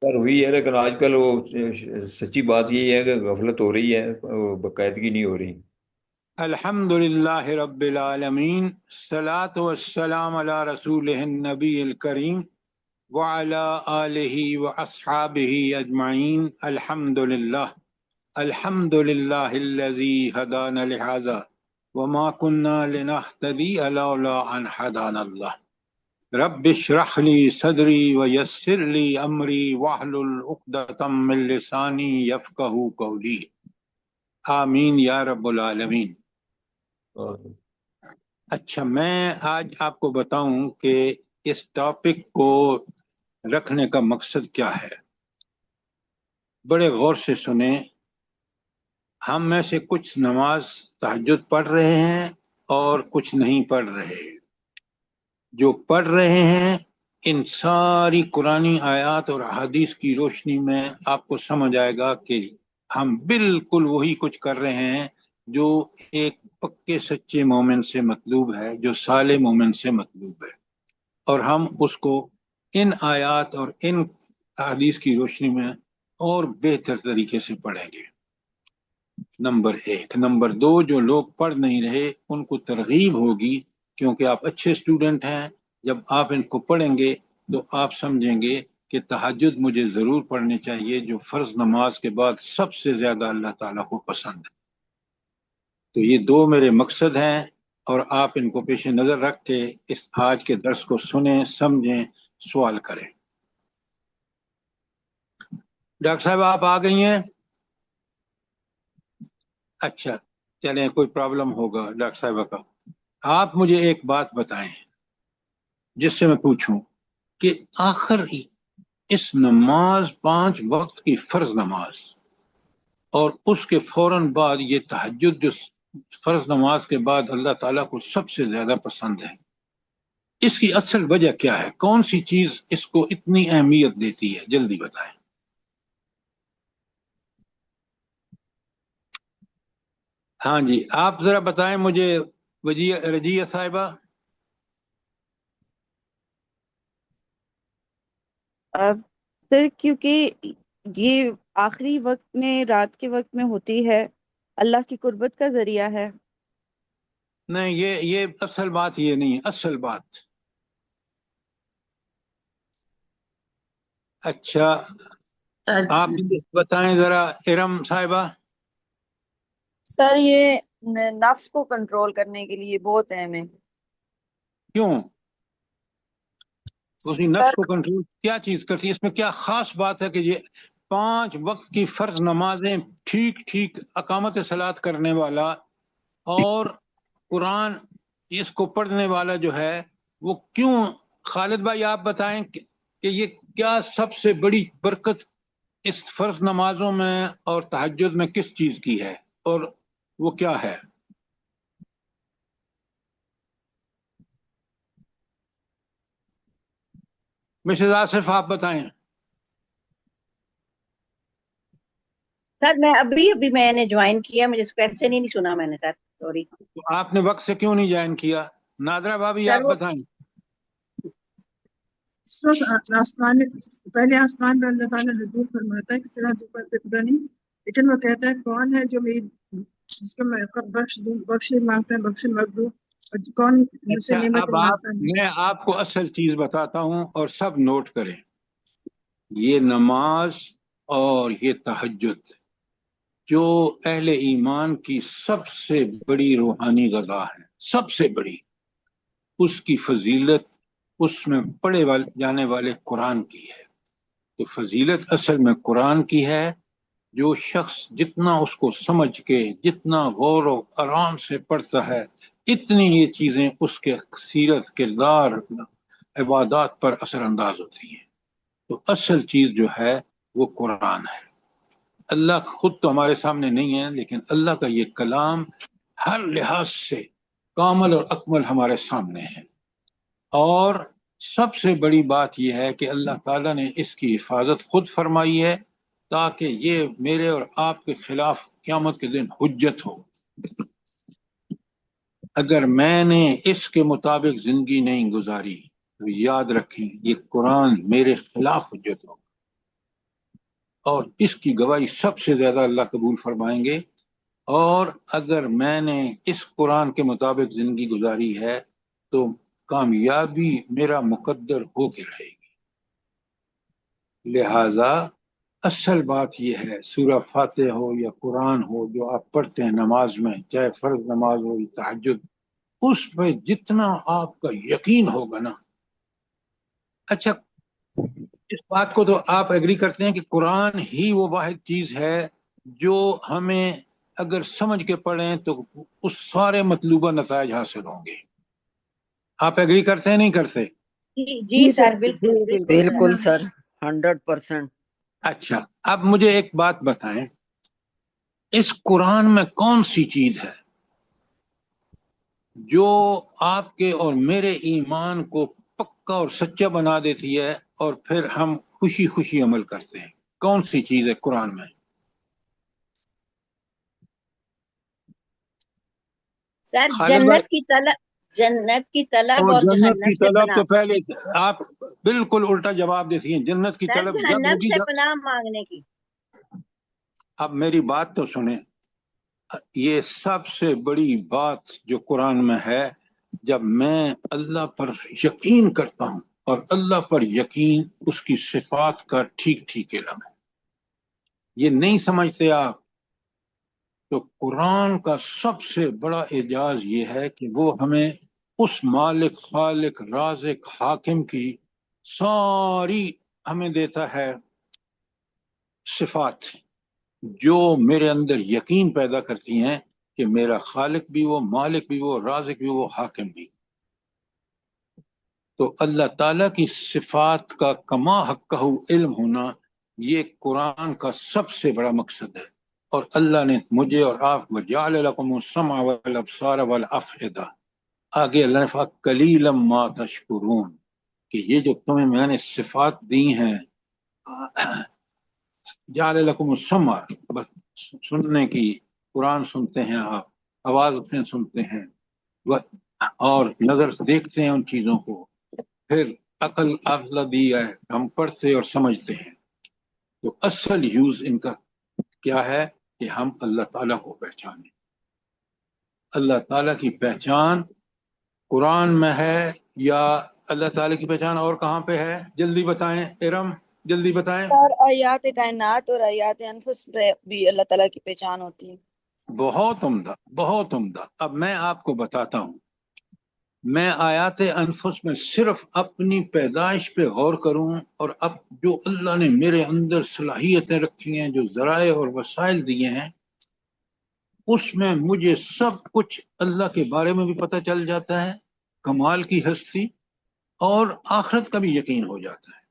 سر ہوئی ہے، لیکن آج کل وہ سچی بات یہی ہے کہ غفلت ہو رہی ہے، وہ باقاعدگی نہیں ہو رہی۔ الحمد للہ رب العالمین، الصلاۃ والسلام علی رسول النبی الکریم وعلی آلہ واصحابہ اجمعین۔ الحمد للہ الذی ہدانا لہذا وما كنا لنهتدی لولا ان ہدانا اللہ۔ رب اشرح لی صدری ویسر لی امری واحلل عقدۃ من لسانی یفقہوا قولی، آمین یا رب العالمین۔ اور اچھا، میں آج آپ کو بتاؤں کہ اس ٹاپک کو رکھنے کا مقصد کیا ہے۔ بڑے غور سے سنیں۔ ہم میں سے کچھ نماز تہجد پڑھ رہے ہیں اور کچھ نہیں پڑھ رہے۔ جو پڑھ رہے ہیں ان ساری قرآنی آیات اور احادیث کی روشنی میں آپ کو سمجھ آئے گا کہ ہم بالکل وہی کچھ کر رہے ہیں جو ایک پکے سچے مومن سے مطلوب ہے، جو صالح مومن سے مطلوب ہے، اور ہم اس کو ان آیات اور ان احادیث کی روشنی میں اور بہتر طریقے سے پڑھیں گے۔ نمبر ایک۔ نمبر دو، جو لوگ پڑھ نہیں رہے ان کو ترغیب ہوگی، کیونکہ آپ اچھے اسٹوڈنٹ ہیں، جب آپ ان کو پڑھیں گے تو آپ سمجھیں گے کہ تہجد مجھے ضرور پڑھنی چاہیے، جو فرض نماز کے بعد سب سے زیادہ اللہ تعالیٰ کو پسند ہے۔ تو یہ دو میرے مقصد ہیں، اور آپ ان کو پیش نظر رکھ کے اس آج کے درس کو سنیں، سمجھیں، سوال کریں۔ ڈاکٹر صاحب آپ آ گئی ہیں؟ اچھا، چلیں، کوئی پرابلم ہوگا ڈاکٹر صاحبہ کا۔ آپ مجھے ایک بات بتائیں جس سے میں پوچھوں کہ آخر اس نماز 5 وقت کی فرض نماز اور اس کے فوراً بعد یہ تہجد جو فرض نماز کے بعد اللہ تعالیٰ کو سب سے زیادہ پسند ہے، اس کی اصل وجہ کیا ہے؟ کون سی چیز اس کو اتنی اہمیت دیتی ہے؟ جلدی بتائیں۔ ہاں جی، آپ ذرا بتائیں مجھے، رجیہ صاحبہ۔ اب سر کیونکہ یہ آخری وقت میں، رات کے وقت میں ہوتی ہے، اللہ کی قربت کا ذریعہ ہے۔ نہیں، یہ اصل بات یہ نہیں ہے، اصل بات۔ اچھا، آپ بتائیں ذرا ارم صاحبہ۔ سر یہ نفس کو کنٹرول کرنے کے لیے بہت اہم ہے۔ کیوں اسی نفس سر کو کنٹرول کیا چیز کرتی ہے؟ اس میں کیا خاص بات ہے کہ یہ 5 وقت کی فرض نمازیں ٹھیک ٹھیک اقامت صلاۃ کرنے والا اور قرآن اس کو پڑھنے والا جو ہے وہ کیوں؟ خالد بھائی آپ بتائیں کہ یہ کیا سب سے بڑی برکت اس فرض نمازوں میں اور تہجد میں کس چیز کی ہے، اور وہ کیا ہے؟ مسز آصف آپ بتائیں۔ سر میں ابھی میں نے جوائن کیا، مجھے کویسچن ہی نہیں سنا میں نے سر، سوری آپ نے وقت سے کیوں نہیں جوائن کیا؟ نادرہ بھابھی سر۔ آپ وہ بتائیں۔ اس وقت آسمان پہلے آسمان میں اللہ تعالیٰ نزول فرماتا ہے کہ صراط اوپر سے خدا نہیں، لیکن وہ کہتا ہے کون ہے جو میری جس کو میں بخش دوں، بخش مانگتا ہے بخش مت دوں، اور کون مجھ سے اچھا، نعمتیں اب مانگتا ہے۔ میں آپ کو اصل چیز بتاتا ہوں اور سب نوٹ کریں۔ یہ نماز اور یہ تہجد جو اہل ایمان کی سب سے بڑی روحانی غذا ہے، سب سے بڑی، اس کی فضیلت اس میں پڑھے جانے والے قرآن کی ہے۔ تو فضیلت اصل میں قرآن کی ہے۔ جو شخص جتنا اس کو سمجھ کے، جتنا غور و آرام سے پڑھتا ہے، اتنی یہ چیزیں اس کے سیرت، کردار، عبادات پر اثر انداز ہوتی ہیں۔ تو اصل چیز جو ہے وہ قرآن ہے۔ اللہ خود تو ہمارے سامنے نہیں ہے، لیکن اللہ کا یہ کلام ہر لحاظ سے کامل اور اکمل ہمارے سامنے ہے۔ اور سب سے بڑی بات یہ ہے کہ اللہ تعالیٰ نے اس کی حفاظت خود فرمائی ہے تاکہ یہ میرے اور آپ کے خلاف قیامت کے دن حجت ہو۔ اگر میں نے اس کے مطابق زندگی نہیں گزاری تو یاد رکھیں یہ قرآن میرے خلاف حجت ہو۔ اور اس کی گواہی سب سے زیادہ اللہ قبول فرمائیں گے. اور اگر میں نے اس قرآن کے مطابق زندگی گزاری ہے تو کامیابی میرا مقدر ہو کے رہے گی. لہذا اصل بات یہ ہے، سورہ فاتحہ ہو یا قرآن ہو جو آپ پڑھتے ہیں نماز میں، چاہے فرض نماز ہو یا تہجد، اس میں جتنا آپ کا یقین ہوگا نا. اچھا، اس بات کو تو آپ ایگری کرتے ہیں کہ قرآن ہی وہ واحد چیز ہے جو ہمیں اگر سمجھ کے پڑھیں تو اس سارے مطلوبہ نتائج حاصل ہوں گے. آپ ایگری کرتے ہیں نہیں کرتے؟ جی سر، بالکل بالکل سر. بالکل سر، 100%. اچھا، اب مجھے ایک بات بتائیں، اس قرآن میں کون سی چیز ہے جو آپ کے اور میرے ایمان کو پکا اور سچا بنا دیتی ہے اور پھر ہم خوشی خوشی عمل کرتے ہیں؟ کون سی چیز ہے قرآن میں؟ سر خالد بھائی، جنت کی طلب اور جنت جہنم کی سے طلب پناہ. تو پہلے آپ بالکل الٹا جواب دیتی ہیں. جنت کی سر طلب جب جہنم ہوگی سے پناہ مانگنے کی. اب میری بات تو سنیں، یہ سب سے بڑی بات جو قرآن میں ہے، جب میں اللہ پر یقین کرتا ہوں، اور اللہ پر یقین اس کی صفات کا ٹھیک ٹھیک علم ہے. یہ نہیں سمجھتے آپ؟ تو قرآن کا سب سے بڑا اعجاز یہ ہے کہ وہ ہمیں اس مالک خالق رازق حاکم کی ساری ہمیں دیتا ہے صفات جو میرے اندر یقین پیدا کرتی ہیں کہ میرا خالق بھی وہ، مالک بھی وہ، رازق بھی وہ، حاکم بھی. تو اللہ تعالیٰ کی صفات کا کما حقہ علم ہونا یہ قرآن کا سب سے بڑا مقصد ہے. اور اللہ نے مجھے اور آپ کو جعل لکم السمع والابصار والافئدہ، آگے اللہ نے فرمایا قلیلا ما تشکرون، کہ یہ جو تمہیں میں نے صفات دی ہیں، جعل لکم السمع، بس سننے کی، قرآن سنتے ہیں آپ، آواز اپنے سنتے ہیں، اور نظر سے دیکھتے ہیں ان چیزوں کو، پھر عقل اللہ دی ہے، ہم پڑھتے اور سمجھتے ہیں. تو اصل یوز ان کا کیا ہے کہ ہم اللہ تعالیٰ کو پہچانیں. اللہ تعالیٰ کی پہچان قرآن میں ہے یا اللہ تعالیٰ کی پہچان اور کہاں پہ ہے؟ جلدی بتائیں ارم، جلدی بتائیں. اور آیات کائنات اور آیات انفس پہ بھی اللہ تعالیٰ کی پہچان ہوتی ہے. بہت عمدہ، بہت عمدہ. اب میں آپ کو بتاتا ہوں، میں آیات انفس میں صرف اپنی پیدائش پہ غور کروں اور اب جو اللہ نے میرے اندر صلاحیتیں رکھی ہیں، جو ذرائع اور وسائل دیے ہیں، اس میں مجھے سب کچھ اللہ کے بارے میں بھی پتہ چل جاتا ہے، کمال کی ہستی، اور آخرت کا بھی یقین ہو جاتا ہے.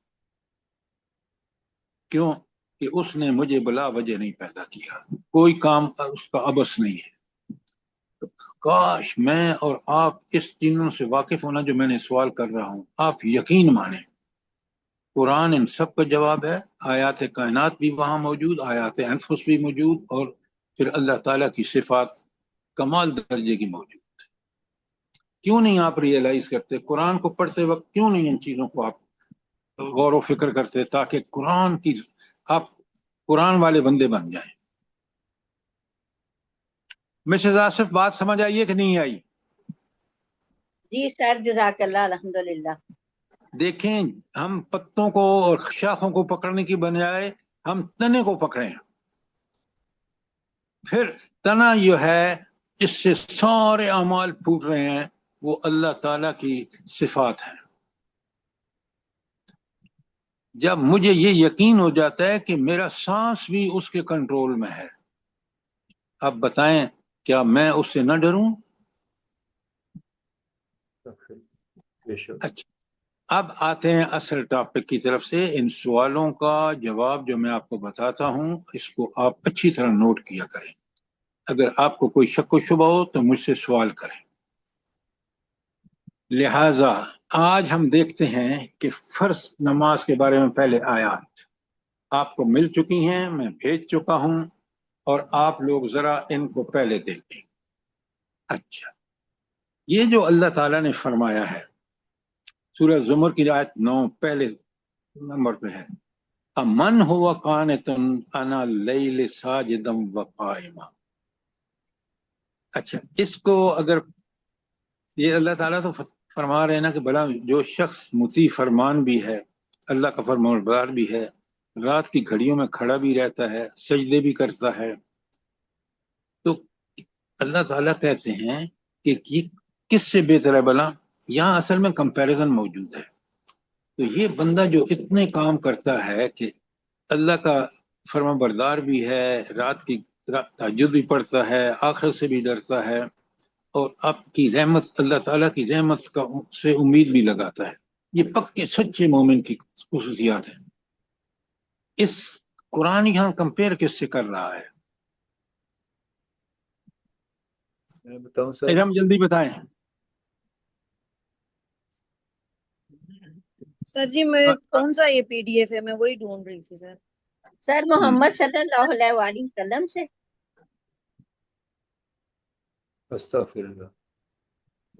کیوں کہ اس نے مجھے بلا وجہ نہیں پیدا کیا، کوئی کام اس کا عبث نہیں ہے. کاش میں اور آپ اس چیزوں سے واقف ہونا جو میں نے سوال کر رہا ہوں، آپ یقین مانیں قرآن ان سب کا جواب ہے. آیات کائنات بھی وہاں موجود، آیات انفس بھی موجود، اور پھر اللہ تعالیٰ کی صفات کمال درجے کی موجود. کیوں نہیں آپ ریئلائز کرتے؟ قرآن کو پڑھتے وقت کیوں نہیں ان چیزوں کو آپ غور و فکر کرتے تاکہ قرآن کی آپ قرآن والے بندے بن جائیں؟ مسز آصف، بات سمجھ آئیے کہ نہیں آئی؟ جی سر، جزاک اللہ، الحمدللہ. دیکھیں، ہم پتوں کو اور شاخوں کو پکڑنے کی بجائے ہم تنے کو پکڑیں، پھر تنا جو ہے اس سے سارے اعمال پھوٹ رہے ہیں، وہ اللہ تعالیٰ کی صفات ہیں. جب مجھے یہ یقین ہو جاتا ہے کہ میرا سانس بھی اس کے کنٹرول میں ہے، اب بتائیں کیا میں اس سے نہ ڈروں؟ اچھا، اب آتے ہیں اصل ٹاپک کی طرف سے. ان سوالوں کا جواب جو میں آپ کو بتاتا ہوں اس کو آپ اچھی طرح نوٹ کیا کریں. اگر آپ کو کوئی شک و شبہ ہو تو مجھ سے سوال کریں. لہذا آج ہم دیکھتے ہیں کہ فرض نماز کے بارے میں پہلے آیات آپ کو مل چکی ہیں، میں بھیج چکا ہوں، اور آپ لوگ ذرا ان کو پہلے دیکھیں. اچھا، یہ جو اللہ تعالیٰ نے فرمایا ہے، سورہ زمر کی آیت 9 پہلے نمبر پہ ہے، अमन हुआ कानितन अना लैल साजिदम व काइमा। अच्छा, इसको अगर ये अल्लाह ताला तो फरमा रहे हैं ना कि भला जो शख्स मुती फरमान भी है, अल्लाह का फरमानबरदार भी है, रात की घड़ियों में खड़ा भी रहता है, सजदे भी करता है, तो अल्लाह ताला कहते हैं कि ये किससे बेहतर है भला? यहाँ असल में कंपैरिजन मौजूद है। तो ये बंदा जो इतने काम करता है कि अल्लाह का फरमाबरदार भी है, रात की तहज्जुद भी पढ़ता है, आखिरत से भी डरता है, और आपकी रहमत, अल्लाह ताला की रहमत का से उम्मीद भी लगाता है, ये पक्के सच्चे मोमिन की खुसूसियात है। इस कुरान यहाँ कंपेयर किससे कर रहा है? मैं बताऊं सर? हम जल्दी बताएं। सर जी मैं कौन सा ये पीडीएफ है, मैं वही ढूंढ रही थी सर। सर मोहम्मद सल्लल्लाहु अलैहि वसल्लम से। अस्तगफिरुल्लाह।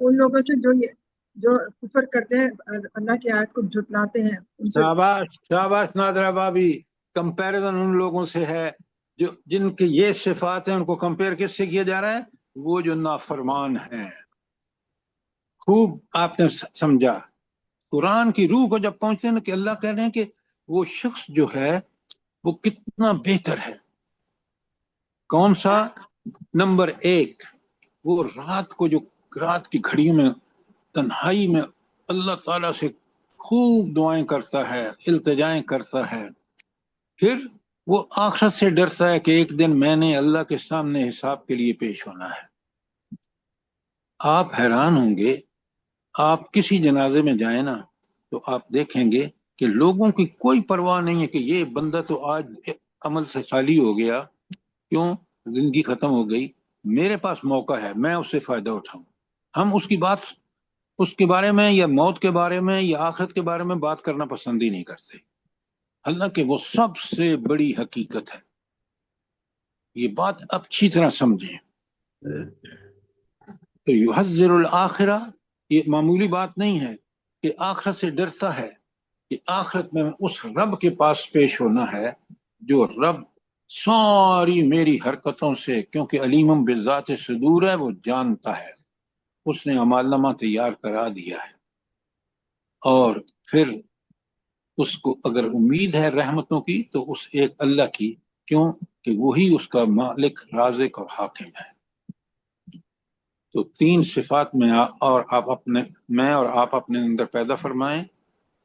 उन लोगों से जो कुफर करते हैं, अल्लाह की आयत को झुटलाते हैं, उनसे। शाबाश शाबाश नादरा भाभी, कंपैरिजन उन लोगों से है जो जिनके ये सिफात हैं, उनको कंपेयर किससे किया जा रहा है? वो जो नाफरमान हैं। खूब आपने समझा। कुरान की रूह को जब पहुंचते हैं ना कि अल्लाह कह रहे हैं कि वो शख्स जो है वो कितना बेहतर है। कौन सा? नंबर 1, वो रात को जो रात की घड़ियों में तन्हाई में अल्लाह ताला से खूब दुआएं करता है, इल्तिजाएं करता है, फिर वो आखिरत से डरता है कि एक दिन मैंने अल्लाह के सामने हिसाब के लिए पेश होना है। आप हैरान होंगे, आप किसी जनाजे में जाए ना तो आप देखेंगे कि लोगों की कोई परवाह नहीं है कि ये बंदा तो आज अमल से खाली हो गया, क्यों, जिंदगी खत्म हो गई, मेरे पास मौका है, मैं उससे फायदा उठाऊं। हम उसकी बात, उसके बारे में या मौत के बारे में या आखिरत के बारे में बात करना पसंद ही नहीं करते। हालांकि वो सबसे बड़ी हकीकत है, ये बात अच्छी तरह समझें। तो युहज़्ज़िरुल आखिरा, ये मामूली बात नहीं है कि आखिरत से डरता है कि आखिरत में उस रब के पास पेश होना है जो रब सारी मेरी हरकतों से, क्योंकि अलीमम बिज़ात सुदूर है, वो जानता है, उसने अमालनामा तैयार करा दिया है। और फिर उसको अगर उम्मीद है रहमतों की तो उस एक अल्लाह की, क्यों कि वही उसका मालिक, राज़िक और हाकिम है। तो 3 सिफात में और आप अपने, मैं और आप अपने अंदर पैदा फरमाएं।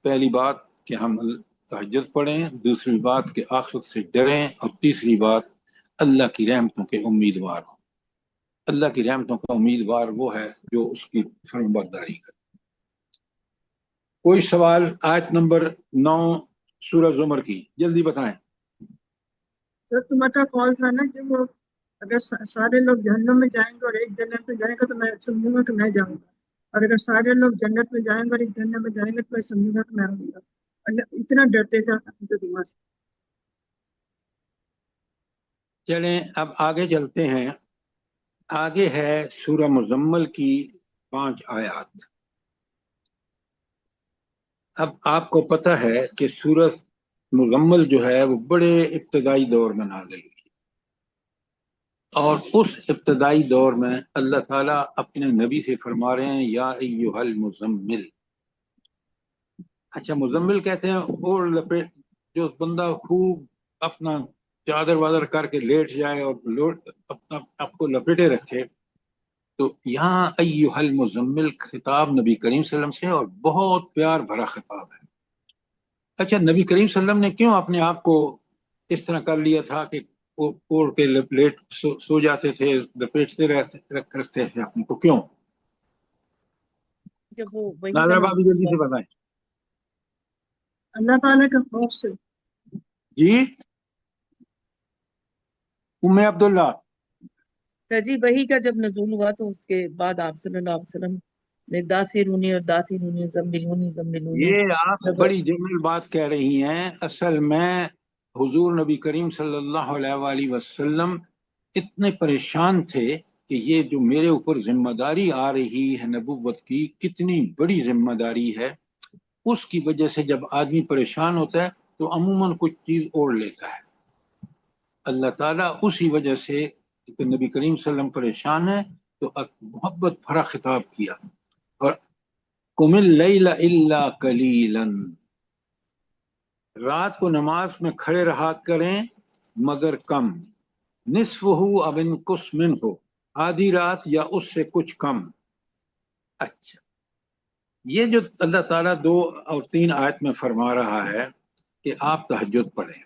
पहली बात कि हम तहज्जुद पढ़ें, दूसरी बात कि आखिरत से डरें, और तीसरी बात अल्लाह की रहमतों के उम्मीदवार हो। अल्लाह की रहमतों का उम्मीदवार वो है जो उसकी फरमाबरदारी करे। कोई सवाल? आयत नंबर 9 सूरह ज़ुमर की, जल्दी बताएं। सर तुम्हारा कॉल था ना कि वो अगर सारे लोग जहन्नम में जाएंगे और एक जन्नत में जाएगा तो मैं समझूंगा कि मैं जाऊंगा, और अगर सारे लोग जन्नत में जाएंगे और एक जन्नत में जाएंगे तो मैं समझूंगा कि मैं आऊंगा। इतना डरते थे हमसे दुआ से। चलें अब आगे चलते हैं। आगे है सूरह मुज़म्मिल की 5 आयत। अब आपको पता है कि सूरह मुज़म्मिल जो है वो बड़े इब्तदाई दौर में नाज़िल हुई, और उस इब्तदाई दौर में अल्लाह ताला अपने नबी से फरमा रहे हैं, या अय्युहल मुज़म्मिल। अच्छा, मुज़म्मिल कहते हैं और लपेट, जो बंदा खूब अपना चादर वादर करके लेट जाए और अपना आपको लपेटे रखे। तो यहाँ अय्युहल मुज़म्मिल खिताब नबी करीम सल्लल्लाहु अलैहि वसल्लम से, और बहुत प्यार भरा खिताब है। अच्छा, नबी करीम सल्लल्लाहु अलैहि वसल्लम ने क्यों अपने आप को इस तरह कर लिया था कि वो ओढ़ के लेट सो जाते थे, लपेटते रखते थे अपने को, क्यों? जब वो वही नाज़रा का भाभी जल्दी से बताएं। अल्लाह ताला के खौफ से। जी उम्मे अब्दुल्ला। सर जी वही का जब नजूल हुआ तो उसके बाद आप सल्लल्लाहु अलैहि वसल्लम ने दासिरूनी और दासिरूनी जम्मिलूनी जम्मिलूनी ये आप बड़ी जनरल बात कह रही हैं। असल में हुजूर नबी करीम सल्लल्लाहु अलैहि वसल्लम इतने परेशान थे कि ये जो मेरे ऊपर जिम्मेदारी आ रही है नबुव्वत की, कितनी बड़ी जिम्मेदारी है, उसकी वजह से जब आदमी परेशान होता है تو عموماً کچھ چیز اوڑھ لیتا ہے. اللہ تعالیٰ اسی وجہ سے کہ نبی کریم صلی اللہ علیہ وسلم پریشان ہے تو محبت بھرا خطاب کیا. اور قم اللیل الا قلیلا، رات کو نماز میں کھڑے رہا کریں مگر کم. نصفہ او انقص منہ، آدھی رات یا اس سے کچھ کم. اچھا، یہ جو اللہ تعالیٰ 2 اور 3 آیت میں فرما رہا ہے کہ آپ تہجد پڑھیں،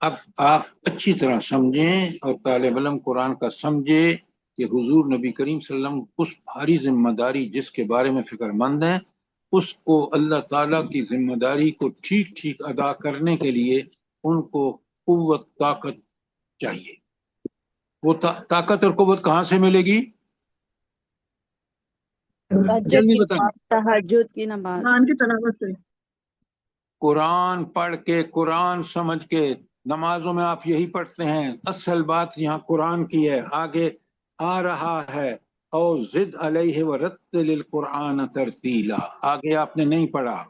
اب آپ اچھی طرح سمجھیں اور طالب علم قرآن کا سمجھے کہ حضور نبی کریم صلی اللہ علیہ وسلم اس بھاری ذمہ داری جس کے بارے میں فکر مند ہیں، اس کو اللہ تعالیٰ کی ذمہ داری کو ٹھیک ٹھیک ادا کرنے کے لیے ان کو قوت طاقت چاہیے. وہ طاقت اور قوت کہاں سے ملے گی؟ تہجد جلدی کی بتائیں. نماز، تہجد کی نماز. قرآن کی تلاوت سے. قرآن پڑھ کے، قرآن سمجھ کے. نمازوں میں آپ یہی پڑھتے ہیں. اصل بات یہاں قرآن کی ہے، آگے آ رہا ہے او زد علیہ ورتل القرآن ترتیلا. آگے آپ نے نہیں پڑھا.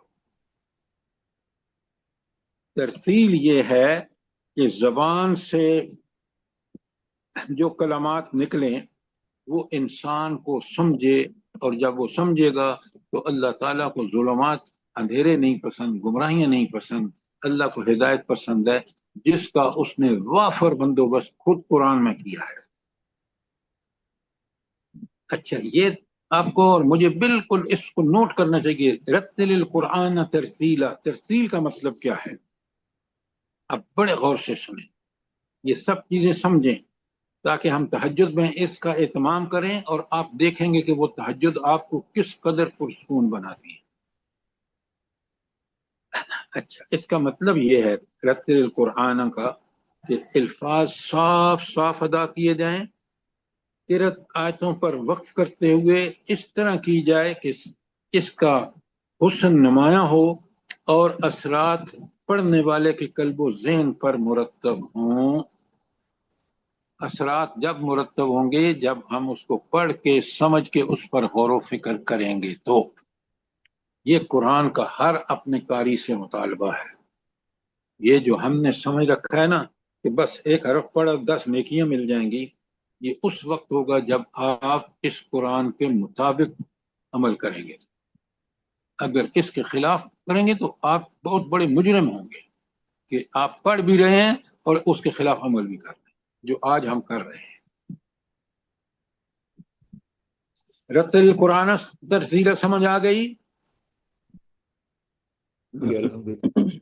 ترتیل یہ ہے کہ زبان سے جو کلمات نکلیں وہ انسان کو سمجھے، اور جب وہ سمجھے گا تو اللہ تعالیٰ کو ظلمات، اندھیرے نہیں پسند، گمراہیاں نہیں پسند، اللہ کو ہدایت پسند ہے، جس کا اس نے وافر بندوبست خود قرآن میں کیا ہے. اچھا، یہ آپ کو اور مجھے بالکل اس کو نوٹ کرنا چاہیے. رتل القرآن ترتیلا، ترتیل کا مطلب کیا ہے؟ اب بڑے غور سے سنیں، یہ سب چیزیں سمجھیں تاکہ ہم تہجد میں اس کا اہتمام کریں، اور آپ دیکھیں گے کہ وہ تہجد آپ کو کس قدر پرسکون بناتی ہے. اچھا، اس کا مطلب یہ ہے رتل القرآن کا کہ الفاظ صاف صاف ادا کیے جائیں، قرأت آیتوں پر وقف کرتے ہوئے اس طرح کی جائے کہ اس کا حسن نمایاں ہو اور اثرات پڑھنے والے کے قلب و ذہن پر مرتب ہوں. اثرات جب مرتب ہوں گے جب ہم اس کو پڑھ کے سمجھ کے اس پر غور و فکر کریں گے. تو یہ قرآن کا ہر اپنے قاری سے مطالبہ ہے. یہ جو ہم نے سمجھ رکھا ہے نا کہ بس ایک حرف پڑھا 10 نیکیاں مل جائیں گی، یہ اس وقت ہوگا جب آپ اس قرآن کے مطابق عمل کریں گے. اگر اس کے خلاف کریں گے تو آپ بہت بڑے مجرم ہوں گے کہ آپ پڑھ بھی رہے ہیں اور اس کے خلاف عمل بھی کر رہے ہیں، جو آج ہم کر رہے ہیں. رتل قرآن ترتیلا سمجھ آ گئی؟ جی الحمدللہ.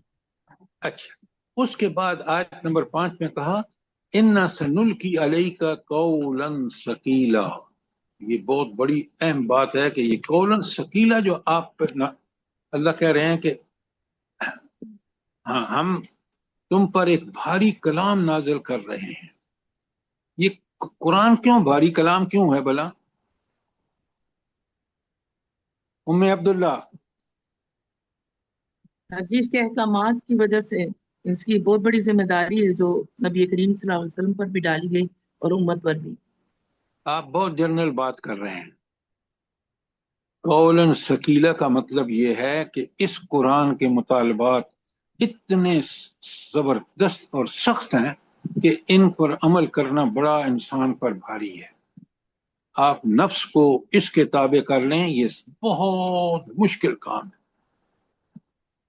اچھا، اس کے بعد آیت نمبر 5 میں کہا اِنَّا سَنُلْقِي عَلَيْكَ قَوْلًا ثَقِيلًا. یہ بہت بڑی اہم بات ہے کہ یہ قولاً ثقیلا جو آپ پر اللہ کہہ رہے ہیں کہ ہاں ہم تم پر ایک بھاری کلام نازل کر رہے ہیں. یہ قرآن کیوں بھاری کلام کیوں ہے بھلا؟ ام عبداللہ. جی، اس کے احکامات کی وجہ سے اس کی بہت بڑی ذمہ داری ہے جو نبی کریم صلی اللہ علیہ وسلم پر بھی ڈالی گئی اور امت پر بھی. آپ بہت جنرل بات کر رہے ہیں. قولاً ثقیلا کا مطلب یہ ہے کہ اس قرآن کے مطالبات اتنے زبردست اور سخت ہیں کہ ان پر عمل کرنا بڑا انسان پر بھاری ہے. آپ نفس کو اس کے تابع کر لیں، یہ بہت مشکل کام ہے.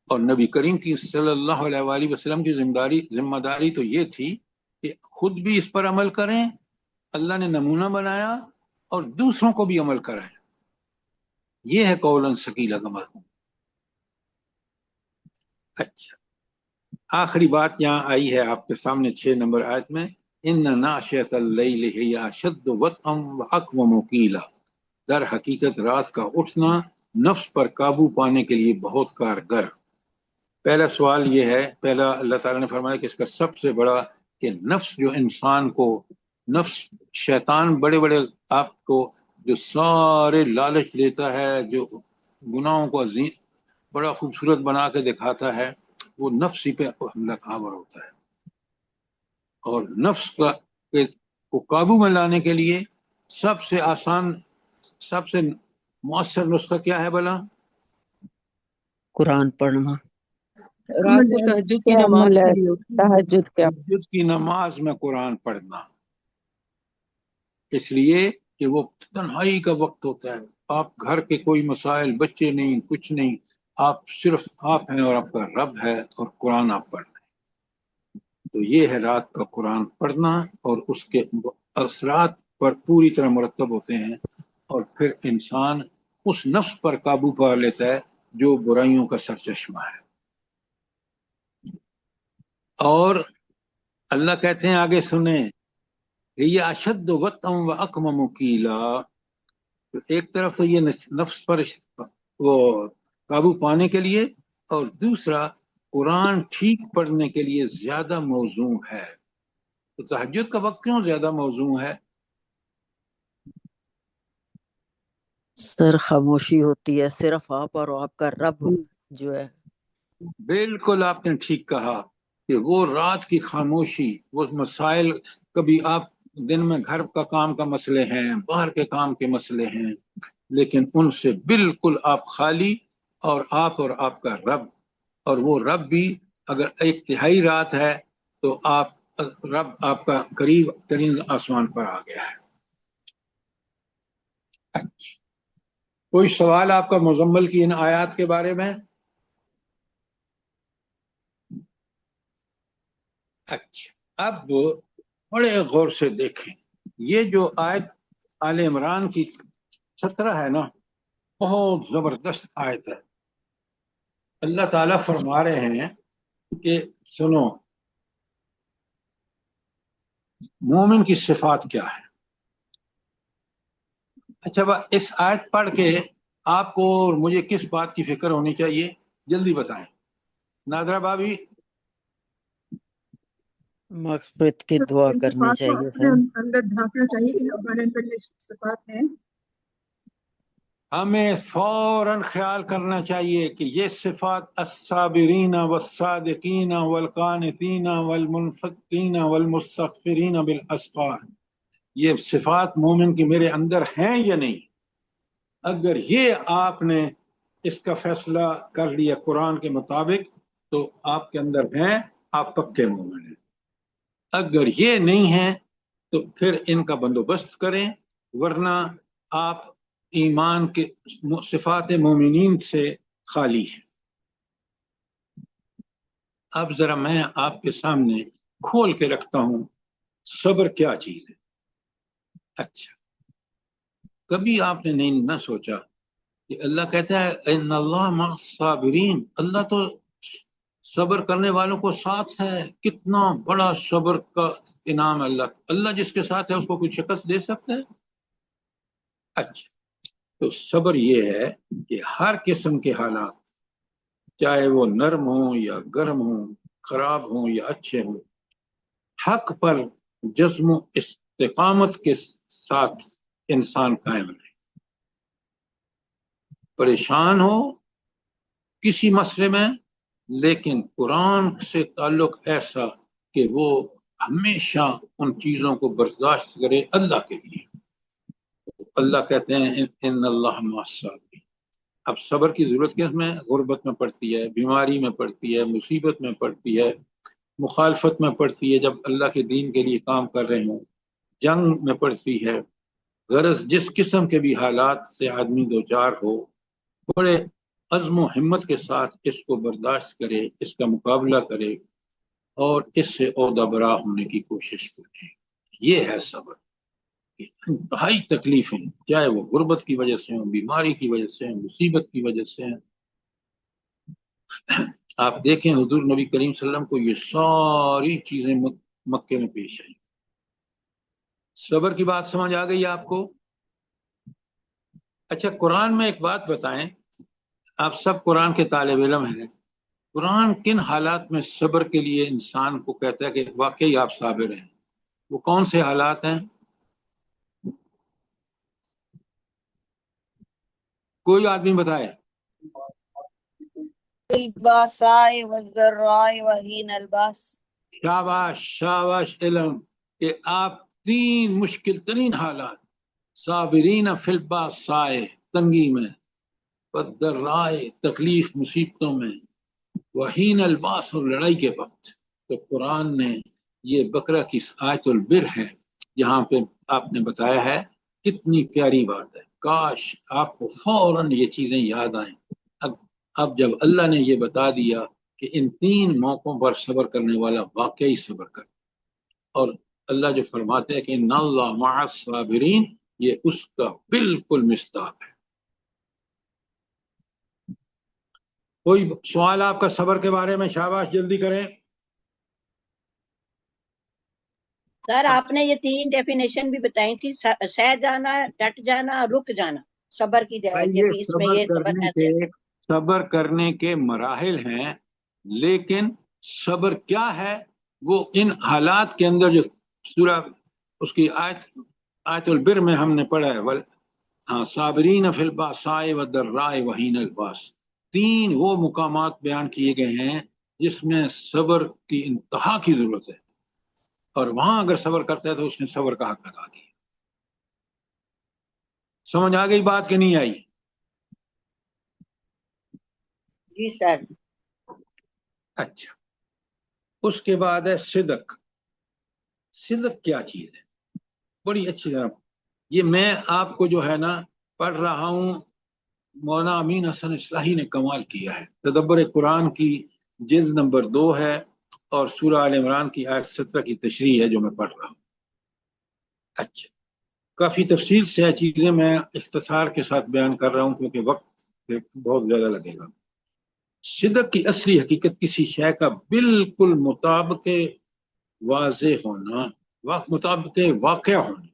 اور نبی کریم کی صلی اللہ علیہ وآلہ وسلم کی ذمہ داری تو یہ تھی کہ خود بھی اس پر عمل کریں، اللہ نے نمونہ بنایا، اور دوسروں کو بھی عمل کرائیں. یہ ہے قولاً ثقیلا کا مضمون. اچھا، آخری بات یہاں آئی ہے آپ کے سامنے 6 نمبر آیت میں اِنَّ نَاشِئَةَ اللَّيْلِ هِیَ أَشَدُّ وَطْئًا وَأَقْوَمُ قِیلًا. در حقیقت رات کا اٹھنا نفس پر قابو پانے کے لیے بہت کارگر. پہلا سوال یہ ہے، پہلا اللہ تعالیٰ نے فرمایا کہ اس کا سب سے بڑا کہ نفس جو انسان کو، نفس شیطان بڑے بڑے آپ کو جو سارے لالچ دیتا ہے، جو گناہوں کو عظیم بڑا خوبصورت بنا کے دکھاتا ہے، وہ نفس ہی پہ حملہ آور ہوتا ہے. اور نفس کو قابو میں لانے کے لیے سب سے آسان، سب سے مؤثر نسخہ کیا ہے بھلا؟ قرآن پڑھنا. रात को तहज्जुद की क्या नमाज अमल के है लिए उठना। तहज्जुद क्या? तहज्जुद की नमाज में कुरान पढ़ना, इसलिए कि वो तन्हाई का वक्त होता है, आप घर के कोई मसाइल, बच्चे नहीं, कुछ नहीं, आप सिर्फ आप हैं और आपका रब है और कुरान आप पढ़ रहे हैं। तो ये है रात का कुरान पढ़ना, और उसके असरात पर पूरी तरह मुरतब होते हैं, और फिर इंसान उस नफ्स पर काबू पा लेता है जो बुराइयों का सरचश्मा है। और अल्लाह कहते हैं, आगे सुने, ये अशद वतम व अकमम कीला, तो एक तरफ तो ये नफ्स पर वो काबू पाने के लिए, और दूसरा कुरान ठीक पढ़ने के लिए ज्यादा मौजू है। तो तहज्जुद का वक्त क्यों ज्यादा मौजू है? सर खामोशी होती है, सिर्फ आप और आपका रब जो है। बिल्कुल आपने ठीक कहा कि वो रात की खामोशी, वो मसाइल, कभी आप दिन में घर का काम का मसले हैं, बाहर के काम के मसले हैं, लेकिन उनसे बिल्कुल आप खाली, और आपका रब, और वो रब भी अगर एक तिहाई रात है तो आप रब आपका करीब तरीन आसमान पर आ गया है। अच्छा, कोई सवाल आपका मुजम्मल की इन आयात के बारे में? अच्छा, अब बड़े गौर से देखें, ये जो आयत आले इमरान की 17 है ना, बहुत जबरदस्त आयत है। अल्लाह ताला फरमा रहे हैं कि सुनो, मोमिन की सिफात क्या है। अच्छा, इस आयत पढ़ के आपको और मुझे किस बात की फिक्र होनी चाहिए, जल्दी बताएं। नादरा भाभी? मगफिरत की दुआ इन करनी सिफात को चाहिए अपने सर। अंदर ढांकना चाहिए कि हमारे अंदर ये सिफात हैं। हमें फौरन ख्याल करना चाहिए कि ये सिफात अस्साबिरीना वस्सादिकीना वलकानितीना वलमुनफिकीना वलमुस्तगफिरीना बिल अस्गार, ये सिफात मोमिन की मेरे अंदर हैं या नहीं। अगर ये आपने इसका फैसला कर लिया कुरान के मुताबिक, तो आपके अंदर हैं, आप पक्के मोमिन हैं। अगर ये नहीं है तो फिर इनका बंदोबस्त करें, वरना आप ईमान के सिफात मोमिनीन से खाली हैं। अब जरा मैं आपके सामने खोल के रखता हूं सब्र क्या चीज है। अच्छा, कभी आपने नहीं ना सोचा कि अल्लाह कहता है इन्नल्लाह मअस-साबिरीन, अल्लाह तो सब्र करने वालों को साथ है। कितना बड़ा सब्र का इनाम अल्लाह, अल्लाह जिसके साथ है उसको कोई शिकस्त दे सकता है? अच्छा, तो सब्र ये है कि हर किस्म के हालात, चाहे वो नरम हो या गर्म हो, खराब हो या अच्छे हो, हक पर जज्म इस्तिकामत के साथ इंसान कायम रहे। परेशान हो किसी मसले में, लेकिन कुरान से ताल्लुक ऐसा कि वो हमेशा उन चीजों को बर्दाश्त करे अल्लाह के लिए। अल्लाह कहते हैं इन्नल्लाह मअस-साबिरीन। अब सब्र की जरूरत किस में? गुर्बत में पड़ती है, बीमारी में पड़ती है, मुसीबत में पड़ती है, मुखालफत में पड़ती है, जब अल्लाह के दीन के लिए काम कर रहे हों, जंग में पड़ती है। गरज जिस किस्म के भी हालात से आदमी दो चार हो, बड़े अज़्म हिम्मत के साथ इसको बर्दाश्त करे, इसका मुकाबला करे और इससे ओहदा बरा होने की कोशिश करे। ये है सब्र। इंतहाई तकलीफें, चाहे वो गुर्बत की वजह से हो, बीमारी की वजह से हो, मुसीबत की वजह से हो। आप देखें हुजूर नबी करीम सल्लल्लाहु अलैहि वसल्लम को ये सारी चीजें मक्के में पेश आई। सब्र की बात समझ आ गई आपको? अच्छा, कुरान में एक बात बताएं, आप सब कुरान के तालिब इल्म हैं, कुरान किन हालात में सब्र के लिए इंसान को कहता है कि वाकई आप साबिर हैं? वो कौन से हालात हैं? कोई आदमी बताए। बिलबासाए वज़र्राए वहीनल बास। शाबाश शाबाश इल्म, कि आप 3 मुश्किल तरीन हालात, साबिरीन फिल बासाए तंगी में, वद्दर्राए तकलीफ मुसीबतों में, वहीन अलबास, और लड़ाई के वक्त। तो कुरान ने ये बकरा की आयत बिर है, जहाँ पे आपने बताया है, कितनी प्यारी बात है। काश आपको फौरन ये चीजें याद आएं। अब जब अल्लाह ने ये बता दिया कि इन 3 मौकों पर सब्र करने वाला वाकई सब्र कर, और अल्लाह जो फरमाते हैं कि इन्नल्लाह मअस साबिरीन, ये उसका बिल्कुल मिस्ताक है। कोई सवाल आपका सब्र के बारे में? शाबाश, जल्दी करें। सर आपने ये 3 डेफिनेशन भी बताई थी, सह जाना, डट जाना, रुक जाना, सब्र की भाई कि ये भी इसमें सब्र ये सब्र करने कैसे है? के सब्र करने के मराहिल हैं, लेकिन सब्र क्या है वो इन हालात के अंदर, जो सूरा उसकी आयतुल बिर में हमने पढ़ा है, वल हाँ साबरीन फिल बासाए व दर्राए व हीनल बास, 3 वो मुकामात बयान किए गए हैं जिसमें सब्र की इंतहा की जरूरत है, और वहां अगर सब्र करता है तो उसने सब्र का हक अदा किया। समझ आ गई बात कि नहीं आई? जी सर। अच्छा, उसके बाद है सिदक। सिदक क्या चीज है? बड़ी अच्छी तरह ये मैं आपको जो है ना पढ़ रहा हूँ, मौलाना अमीन हसन इस्लाही ने कमाल किया है। तदब्बर कुरान की जिल्द नंबर 2 है, और सूरह आल इमरान की आयत 17 की तशरीह है जो मैं पढ़ रहा हूँ। अच्छा, काफी तफसील से चीजें मैं इख्तिसार के साथ बयान कर रहा हूँ क्योंकि वक्त बहुत ज्यादा लगेगा। सिदक की असली हकीकत किसी शय का बिल्कुल मुताबिक वाज़े होना, मुताबिक वाक़या होना,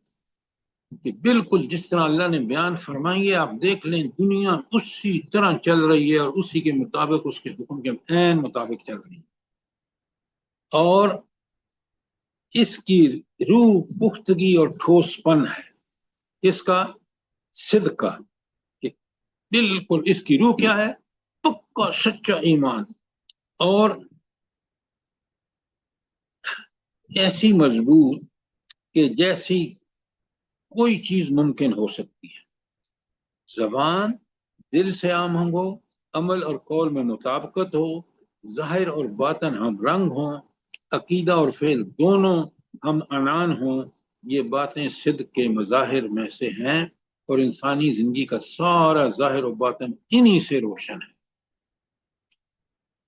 कि बिल्कुल जिस तरह अल्लाह ने बयान फरमाई, आप देख लें दुनिया उसी तरह चल रही है और उसी के मुताबिक, उसके हुक्म के ऐन मुताबिक चल रही है, और इसकी रूह पुख्तगी और ठोसपन है इसका सिदका, कि बिल्कुल इसकी रूह क्या है? पक्का सच्चा ईमान, और ऐसी मजबूत कि जैसी कोई चीज मुमकिन हो सकती है। जबान दिल से आम हो, अमल और कौल में मुताबिकत हो, जाहिर और बातन हम रंग हों, अकीदा और फेल दोनों हम अनान हों, ये बातें सिद्क के मज़ाहिर में से हैं, और इंसानी जिंदगी का सारा जाहिर और बातन इन्हीं से रोशन है।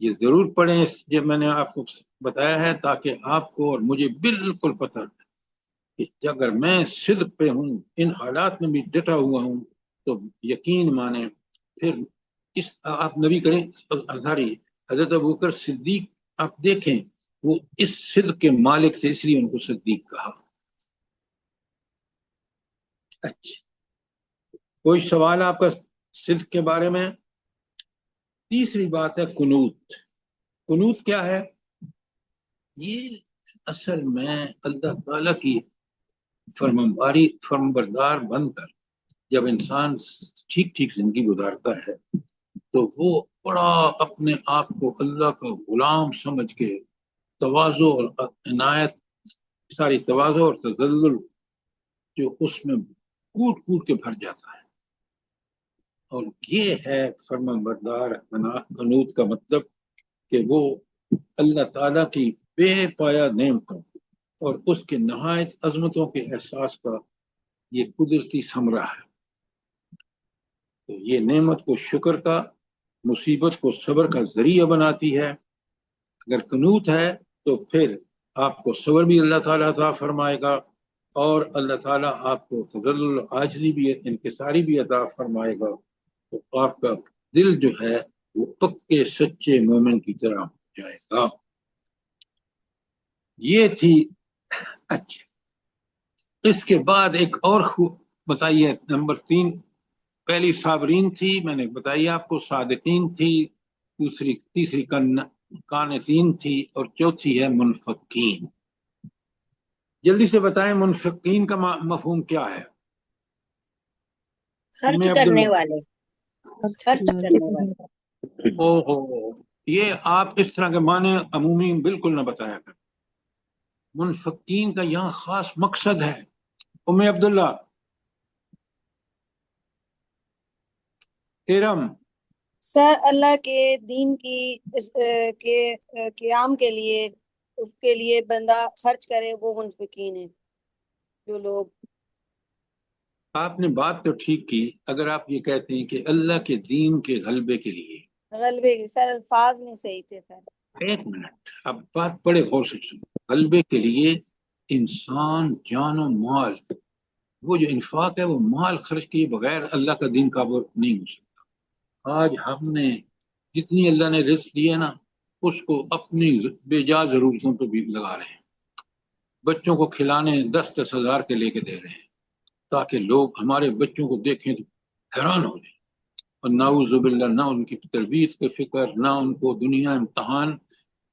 ये जरूर पढ़ें, जब मैंने आपको बताया है ताकि आपको और मुझे बिल्कुल पता है कि अगर मैं सिद्क पे हूँ, इन हालात में भी डटा हुआ हूँ, तो यकीन माने फिर इस आप नबी करें सॉरी हजरत अबू बकर सिद्दीक आप देखें, वो इस सिद्क के मालिक से, इसलिए उनको सिद्दीक कहा। अच्छा, कोई सवाल आपका सिद्क के बारे में? तीसरी बात है कुनूत। कुनूत क्या है? ये असल में अल्लाह ताला की फर्मबरदार बनकर जब इंसान ठीक ठीक जिंदगी गुजारता है, तो वो बड़ा अपने आप को अल्लाह का गुलाम समझ के तवाज़ो और इनायत, सारी तवाज़ो और तज़ल्लुल जो उसमें कूट कूट के भर जाता है, और ये है फर्माबरदार कनूत का मतलब, कि वो अल्लाह ताला की बेपाया नेमतों और उसके नहायत अजमतों के एहसास का ये कुदरती समरा है। तो ये नेमत को शुक्र का, मुसीबत को सब्र का जरिया बनाती है। अगर कनूत है तो फिर आपको सब्र भी अल्लाह ताला अता फरमाएगा, और अल्लाह ताला आपको तज़ल्लुल आजज़ी भी, इनकिसारी भी अता फरमाएगा, तो आपका दिल जो है वो पक्के सच्चे मोमिन की तरह हो जाएगा। ये थी। अच्छा, इसके बाद एक और बताइए, नंबर 3, पहली साबरीन थी, मैंने बताई आपको, सादिकीन थी, तीसरी कानतीन थी, और चौथी है मुनफकीन। जल्दी से बताएं मुनफकीन का मफहूम क्या है? खर्च करने वाले, खर्च करने वाले। ओहो, ये आप इस तरह के माने अमूमी बिल्कुल न बताया कर। मुनफकीन का यहाँ खास मकसद है। उम्मे अब्दुल्ला, इरम, سر اللہ کے دین کی کے قیام کے لیے اس کے لیے بندہ خرچ کرے وہ منفقین ہیں جو لوگ. آپ نے بات تو ٹھیک کی، اگر آپ یہ کہتے ہیں کہ اللہ کے دین کے غلبے کے لیے، غلبے کی سر الفاظ نہیں صحیح تھے سر. ایک منٹ، اب بات بڑے غور سے سنو. غلبے کے لیے انسان جان و مال، وہ جو انفاق ہے وہ مال خرچ کیے بغیر اللہ کا دین قابو نہیں ہو سکتا. آج ہم نے جتنی اللہ نے رزق دی ہے نا، اس کو اپنی بے جا ضرورتوں پہ بھی لگا رہے ہیں. بچوں کو کھلانے 10-10 ہزار کے لے کے دے رہے ہیں تاکہ لوگ ہمارے بچوں کو دیکھیں تو حیران ہو جائیں. اور نعوذ باللہ، نہ ان کی تربیت کی فکر، نہ ان کو دنیا امتحان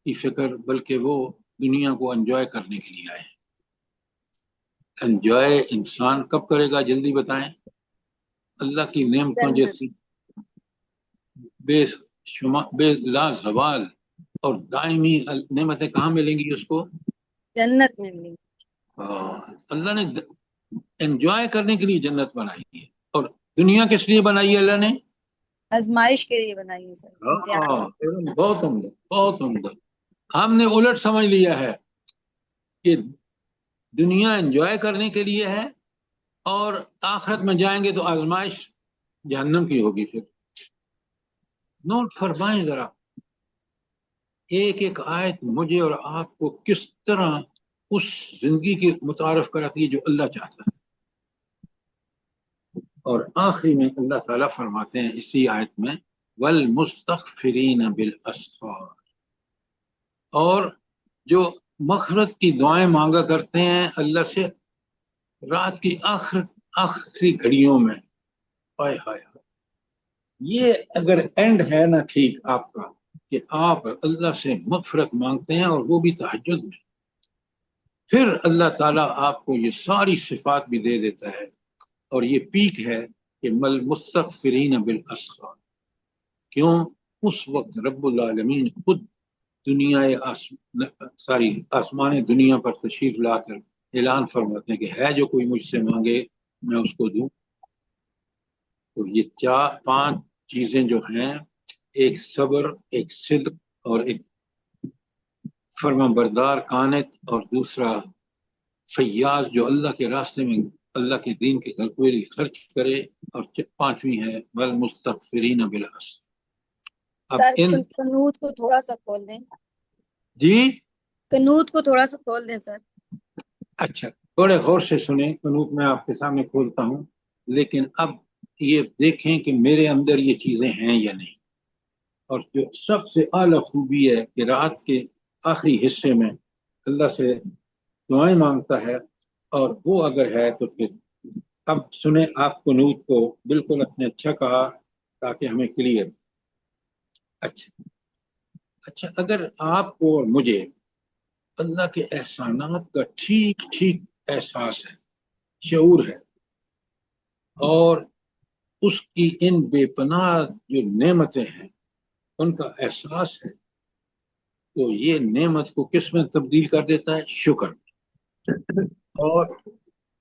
کی فکر، بلکہ وہ دنیا کو انجوائے کرنے کے لیے آئے. انجوائے انسان کب کرے گا جلدی بتائیں؟ اللہ کی نعمتوں جیسی بے لا زوال اور دائمی نعمتیں کہاں ملیں گی اس کو؟ جنت میں ملیں. اللہ نے انجوائے کرنے کے لیے جنت بنائی ہے. اور دنیا کس لیے بنائی ہے اللہ نے؟ آزمائش کے لیے بنائی ہے سر، امتحان. بہت عمدہ، بہت عمدہ. ہم نے الٹ سمجھ لیا ہے کہ دنیا انجوائے کرنے کے لیے ہے اور آخرت میں جائیں گے تو آزمائش جہنم کی ہوگی. پھر نوٹ فرمائیں ذرا، ایک ایک آیت مجھے اور آپ کو کس طرح اس زندگی کی متعارف کراتی ہے جو اللہ چاہتا ہے. اور آخری میں اللہ تعالیٰ فرماتے ہیں اسی آیت میں والمستغفرین بالاسحار، اور جو مغفرت کی دعائیں مانگا کرتے ہیں اللہ سے رات کی آخری گھڑیوں میں. ہائے ہائے، یہ اگر اینڈ ہے نا ٹھیک آپ کا کہ آپ اللہ سے مغفرت مانگتے ہیں اور وہ بھی تہجد میں، پھر اللہ تعالیٰ آپ کو یہ ساری صفات بھی دے دیتا ہے. اور یہ پیک ہے کہ مستغفرین بالاسحار. کیوں؟ اس وقت رب العالمین خود دنیا ساری آسمان دنیا پر تشریف لا کر اعلان فرماتے ہیں کہ ہے جو کوئی مجھ سے مانگے میں اس کو دوں. تو یہ 4-5 چیزیں جو ہیں، ایک صبر، ایک صدق، اور ایک فرما بردار قانت، اور دوسرا فیاض جو اللہ کے راستے میں اللہ کے دین کے غلبے لیے خرچ کرے، اور 5ویں ہے والمستغفرین بالاسحار. اب سر قنوت کو تھوڑا سا کھول دیں. جی قنوت کو تھوڑا سا کھول دیں سر. اچھا، بڑے غور سے سنیں. قنوت میں آپ کے سامنے کھولتا ہوں، لیکن اب یہ دیکھیں کہ میرے اندر یہ چیزیں ہیں یا نہیں. اور جو سب سے اعلیٰ خوبی ہے کہ رات کے آخری حصے میں اللہ سے دعائیں مانگتا ہے، اور وہ اگر ہے تو پھر اب سنیں. آپ قنوت کو بالکل اپنے اچھا کہا تاکہ ہمیں کلیئر. اچھا، اگر آپ کو اور مجھے اللہ کے احسانات کا ٹھیک ٹھیک احساس ہے، شعور ہے، اور اس کی ان بے پناہ جو نعمتیں ہیں ان کا احساس ہے، تو یہ نعمت کو کس میں تبدیل کر دیتا ہے؟ شکر. اور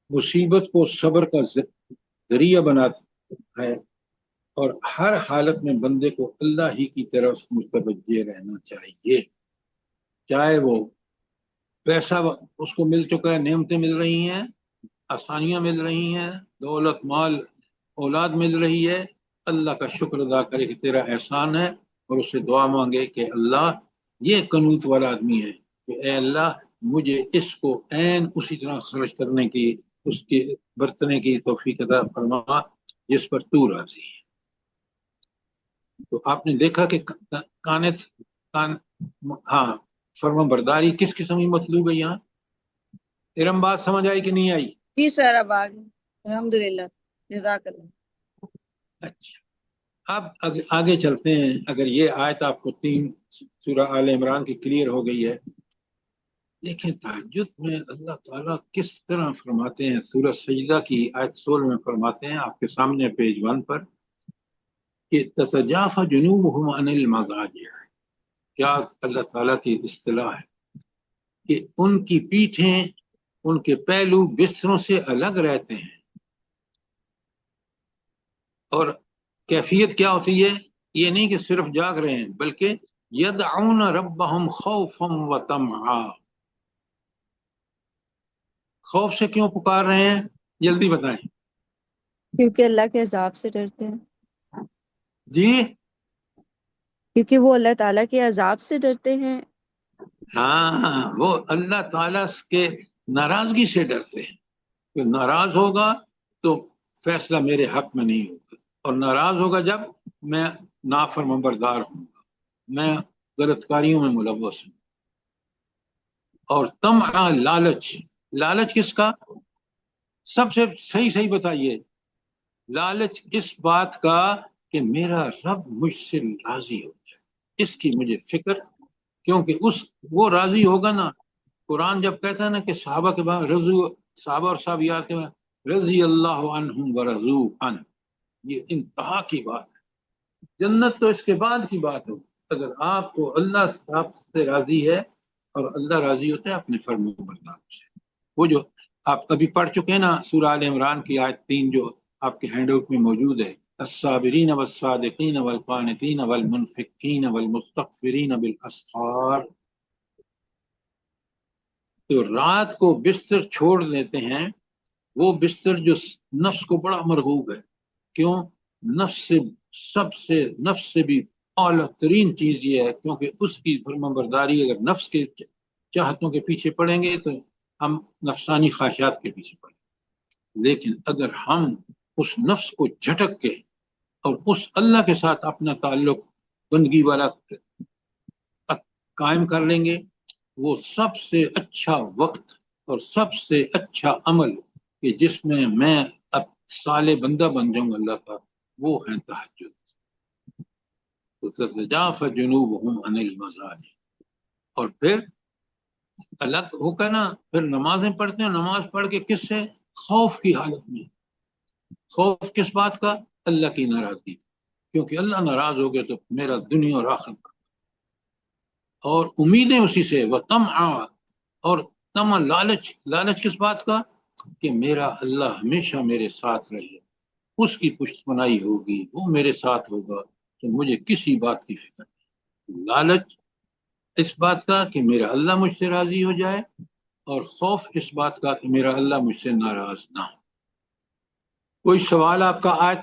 مصیبت کو صبر کا ذریعہ بناتا ہے. اور ہر حالت میں بندے کو اللہ ہی کی طرف متوجہ رہنا چاہیے. چاہے وہ پیسہ اس کو مل چکا ہے، نعمتیں مل رہی ہیں، آسانیاں مل رہی ہیں، دولت، مال، اولاد مل رہی ہے، اللہ کا شکر ادا کرے کہ تیرا احسان ہے، اور اس سے دعا مانگے کہ اللہ، یہ قنوت والا آدمی ہے کہ اے اللہ مجھے اس کو عین اسی طرح خرچ کرنے کی، اس کی برتنے کی توفیق عطا فرما جس پر تو راضی ہے. تو آپ نے دیکھا کہ ہاں، فرما برداری کس قسم کی مطلوب ہے یہاں. ارم بات سمجھ آئی کہ نہیں آئی؟ جی سر، اب آگے الحمدللہ، جزاک اللہ. اچھا، اب آگے چلتے ہیں. اگر یہ آیت آپ کو 3 سورہ آل عمران کی کلیئر ہو گئی ہے، دیکھیں تہجد میں اللہ تعالیٰ کس طرح فرماتے ہیں. سورہ سجدہ کی آیت 16 میں فرماتے ہیں آپ کے سامنے پیج 1 پر کہ تتجافى جنوبهم عن المضاجع. کیا اللہ تعالیٰ کی اصطلاح ہے کہ ان کی پیٹھیں، ان کے پہلو بستروں سے الگ رہتے ہیں. اور کیفیت کیا ہوتی ہے؟ ये नहीं कि सिर्फ जाग रहे हैं, बल्कि यदऊन रब्बहुम खौफम व तमआ। खौफ से क्यों पुकार रहे हैं, जल्दी बताएं क्योंकि अल्लाह के अजाब से डरते हैं, जी। क्योंकि वो अल्लाह ताला के अजाब से डरते हैं। हाँ, वो अल्लाह ताला के नाराजगी से डरते हैं कि नाराज होगा तो फैसला मेरे हक में नहीं होगा, और नाराज होगा जब मैं नाफरमानबरदार हूँगा, मैं गलतकारियों में मुलव्वस हूँ। और तमआ लालच, लालच किसका, सबसे सही सही बताइए। लालच इस बात का कि मेरा रब मुझसे राजी हो जाए, इसकी मुझे फिक्र, क्योंकि वो राजी होगा ना। कुरान जब कहता है ना कि सहाबा के बाद सहाबा और साहबियात के बाद रजी अल्लाह अन्हुम व रज़ू अन, ये इंतहा की बात है। जन्नत तो इसके बाद की बात हो। अगर आपको अल्लाह आपसे राजी है, और अल्लाह राजी होता है अपने फर्माबरदार से। वो जो आप अभी पढ़ चुके हैं ना, सूरह आल इमरान की आयत 3 जो आपके हैंडआउट में मौजूद है, अस्साबिरीन वस्सादिकीन वलकानितीन वलमुनफिकीन वलमुस्तगफिरीन बिल अस्हार। तो रात को बिस्तर छोड़ देते हैं, वो बिस्तर जो नफ्स को बड़ा मरगूब है। क्यों? नफ्स से भी औला तरीन चीज ये है, क्योंकि उसकी फरमाबरदारी, अगर नफ्स के चाहतों के पीछे पड़ेंगे तो हम नफसानी ख्वाहिशात के पीछे पड़ेंगे। लेकिन अगर हम उस नफ्स को झटक के और उस अल्लाह के साथ अपना ताल्लुक बंदगी वाला कायम कर लेंगे, वो सबसे अच्छा वक्त और सबसे अच्छा अमल कि जिसमें मैं अब साले बंदा बन जाऊंगा अल्लाह का, वो है तहज्जुद। तो ततजाफा जुनूबहुम अनिल मज़ाजिर। और फिर अलग होकर ना, फिर नमाजें पढ़ते हैं। नमाज पढ़ के किससे? खौफ की हालत में। खौफ किस बात का? अल्लाह की नाराजगी, क्योंकि अल्लाह नाराज हो गया तो मेरा दुनिया और आखिरत, और उम्मीदें उसी से। वह तमआ, और तम लालच, लालच किस बात का? कि मेरा अल्लाह हमेशा मेरे साथ रहे, उसकी पुष्टपनाही होगी, वो मेरे साथ होगा, तो मुझे किसी बात की फिक्र नहीं। लालच इस बात का कि मेरा अल्लाह मुझसे राजी हो जाए, और खौफ इस बात का कि मेरा अल्लाह मुझसे नाराज ना हो। कोई सवाल आपका आज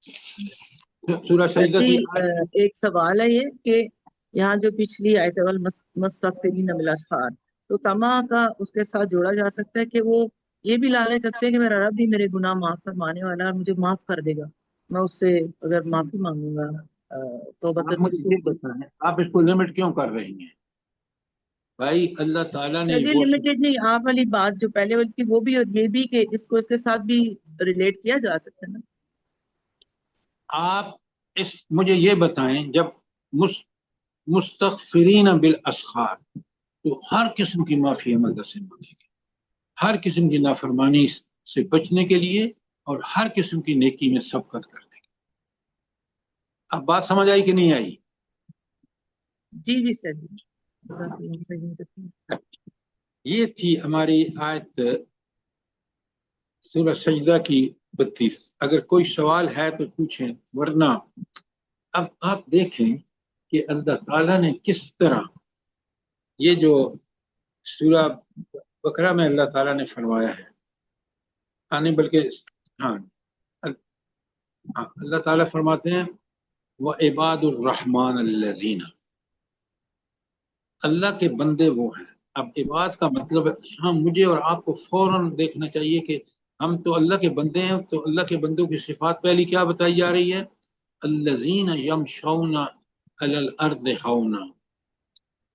सूरह सजदा जी की? एक सवाल है ये कि यहाँ जो पिछली आयत है, वल मुस्तगफिरीन बिल अस्हार, तो तमा का उसके साथ जोड़ा जा सकता है कि वो ये भी लालच रखते हैं कि मेरा रब भी मेरे गुनाह माफ फरमाने वाला है, मुझे माफ कर देगा, मैं उससे अगर माफी मांगूंगा तौबतन आप मुझे ये नसूह। बताएं, आप इसको लिमिट क्यों कर रही हैं भाई? अल्लाह ताला ने ये वो, लिमिटेड नहीं, आप वाली बात जो पहले वाली थी वो भी, और ये भी कि इसको इसके साथ भी रिलेट किया जा सकता है ना। आप मुझे ये बताएं, जब मुस्तगफिरीन बिल अस्हार, तो हर किस्म की माफी हम अल्लाह से मांगेंगे, हर किस्म की नाफरमानी से बचने के लिए, और हर किस्म की नेकी में सबकत कर देंगे। अब बात समझ आई कि नहीं आई? जी जी सर जी। ये थी हमारी आयत सूरह सजदा की 32। अगर कोई सवाल है तो पूछें, वरना अब आप देखें कि अल्लाह ताला ने किस तरह ये जो सूरह बकरा में अल्लाह ताला ने फरमाया है, आने बल्कि हाँ हाँ, अल्लाह ताला फरमाते हैं व इबादुर रहमान अल्लज़ीना, अल्लाह के बंदे वो हैं। अब इबाद का मतलब है, हाँ, मुझे और आपको फौरन देखना चाहिए कि हम तो अल्लाह के बंदे हैं। तो अल्लाह के बंदों की सिफात पहली क्या बताई जा रही है? अल्लज़ीना यमशौना अलल अर्द हौना,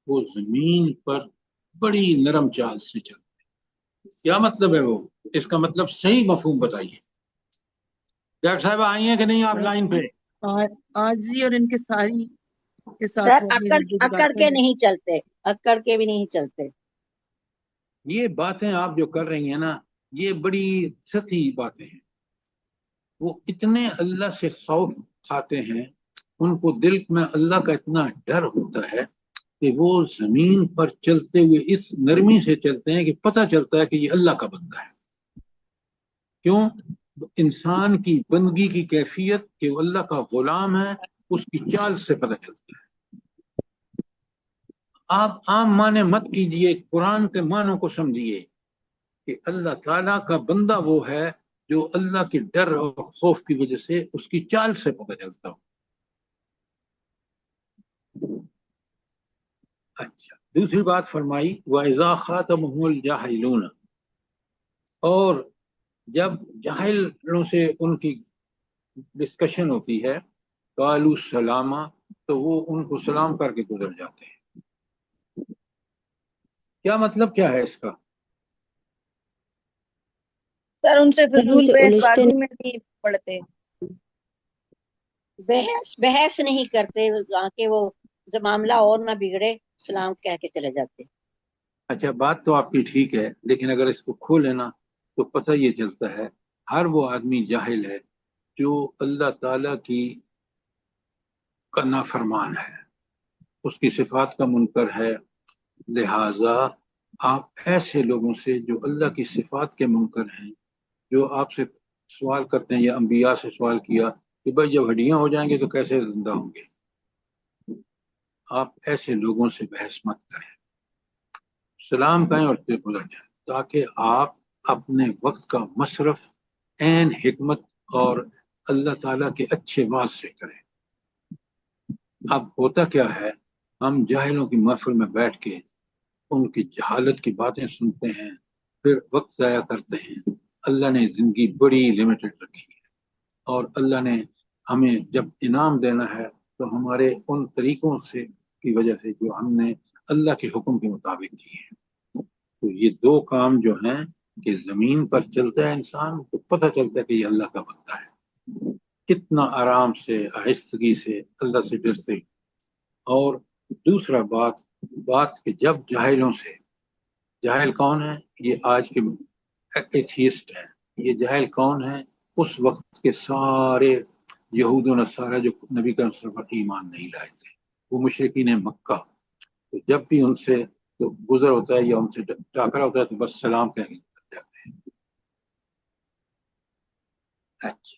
वो जमीन पर बड़ी नरम चाल से चलते हैं। क्या मतलब है वो? इसका मतलब सही मफहूम बताइए। डॉक्टर साहब आई हैं कि नहीं आप लाइन पे? आजी और इनके सारी के साथ सर वो अपनी अकड़ के नहीं चलते, अकड़ के भी नहीं चलते। ये बातें आप जो कर रही हैं ना, ये बड़ी सतही बातें हैं। वो इतने अल्लाह से खौफ खाते हैं, उनको दिल में अल्लाह का इतना डर होता है कि वो जमीन पर चलते हुए इस नरमी से चलते हैं कि पता चलता है कि ये अल्लाह का बंदा है। क्यों? इंसान की बंदगी की कैफियत कि वो अल्लाह का गुलाम है, उसकी चाल से पता चलता है। आप आम माने मत कीजिए, कुरान के मानों को समझिए कि अल्लाह ताला का बंदा वो है जो अल्लाह के डर और खौफ की वजह से उसकी चाल से पता चलता हो। अच्छा, दूसरी बात फरमाई वइज़ा खातमहुमुल जाहिलून, और जब जाहिलों से उनकी डिस्कशन होती है कालू सलामा, तो वो उनको सलाम करके गुजर जाते हैं। क्या मतलब क्या है इसका? सर उनसे सर फजूल उनसे उलझते बहसबाजी में नहीं पड़ते। बहस नहीं करते, आके वो जब मामला और ना बिगड़े सलाम कह के चले जाते। अच्छा, बात तो आपकी ठीक है, लेकिन अगर इसको खोले ना तो पता ये चलता है हर वो आदमी जाहिल है जो अल्लाह ताला की का नाफरमान है, उसकी सिफात का मुनकर है। लिहाजा आप ऐसे लोगों से जो अल्लाह की सिफात के मुनकर हैं, जो आपसे सवाल करते हैं या अंबिया से सवाल किया कि भाई जब हड्डियां हो जाएंगे तो कैसे जिंदा होंगे, आप ऐसे लोगों से बहस मत करें, सलाम कहें और फिर गुजर जाए, ताकि आप अपने वक्त का मसरफ एन हिकमत और अल्लाह ताला के अच्छे वाज से करें। अब होता क्या है, हम जाहिलों की महफिल में बैठ के उनकी जहालत की बातें सुनते हैं, फिर वक्त ज़ाया करते हैं। अल्लाह ने जिंदगी बड़ी लिमिटेड रखी है, और अल्लाह ने हमें जब इनाम देना है तो हमारे उन तरीकों से की वजह से जो हमने अल्लाह के हुक्म के मुताबिक किए हैं। तो ये दो काम जो हैं कि जमीन पर चलता है इंसान तो पता चलता है कि ये अल्लाह का बंदा है, कितना आराम से आहिस्तगी से अल्लाह से डरते। और दूसरा बात कि जब जाहिलों से, जाहिल कौन है, ये आज के एथियस्ट हैं, ये जाहिल कौन है, उस वक्त के सारे यहूद और नसारा जो नबी का पर ईमान नहीं लाए थे, वो मुशरिकीन मक्का। तो जब भी उनसे तो गुजर होता है या उनसे टाकरा होता है तो बस सलाम कह के निकल जाते हैं। अच्छा,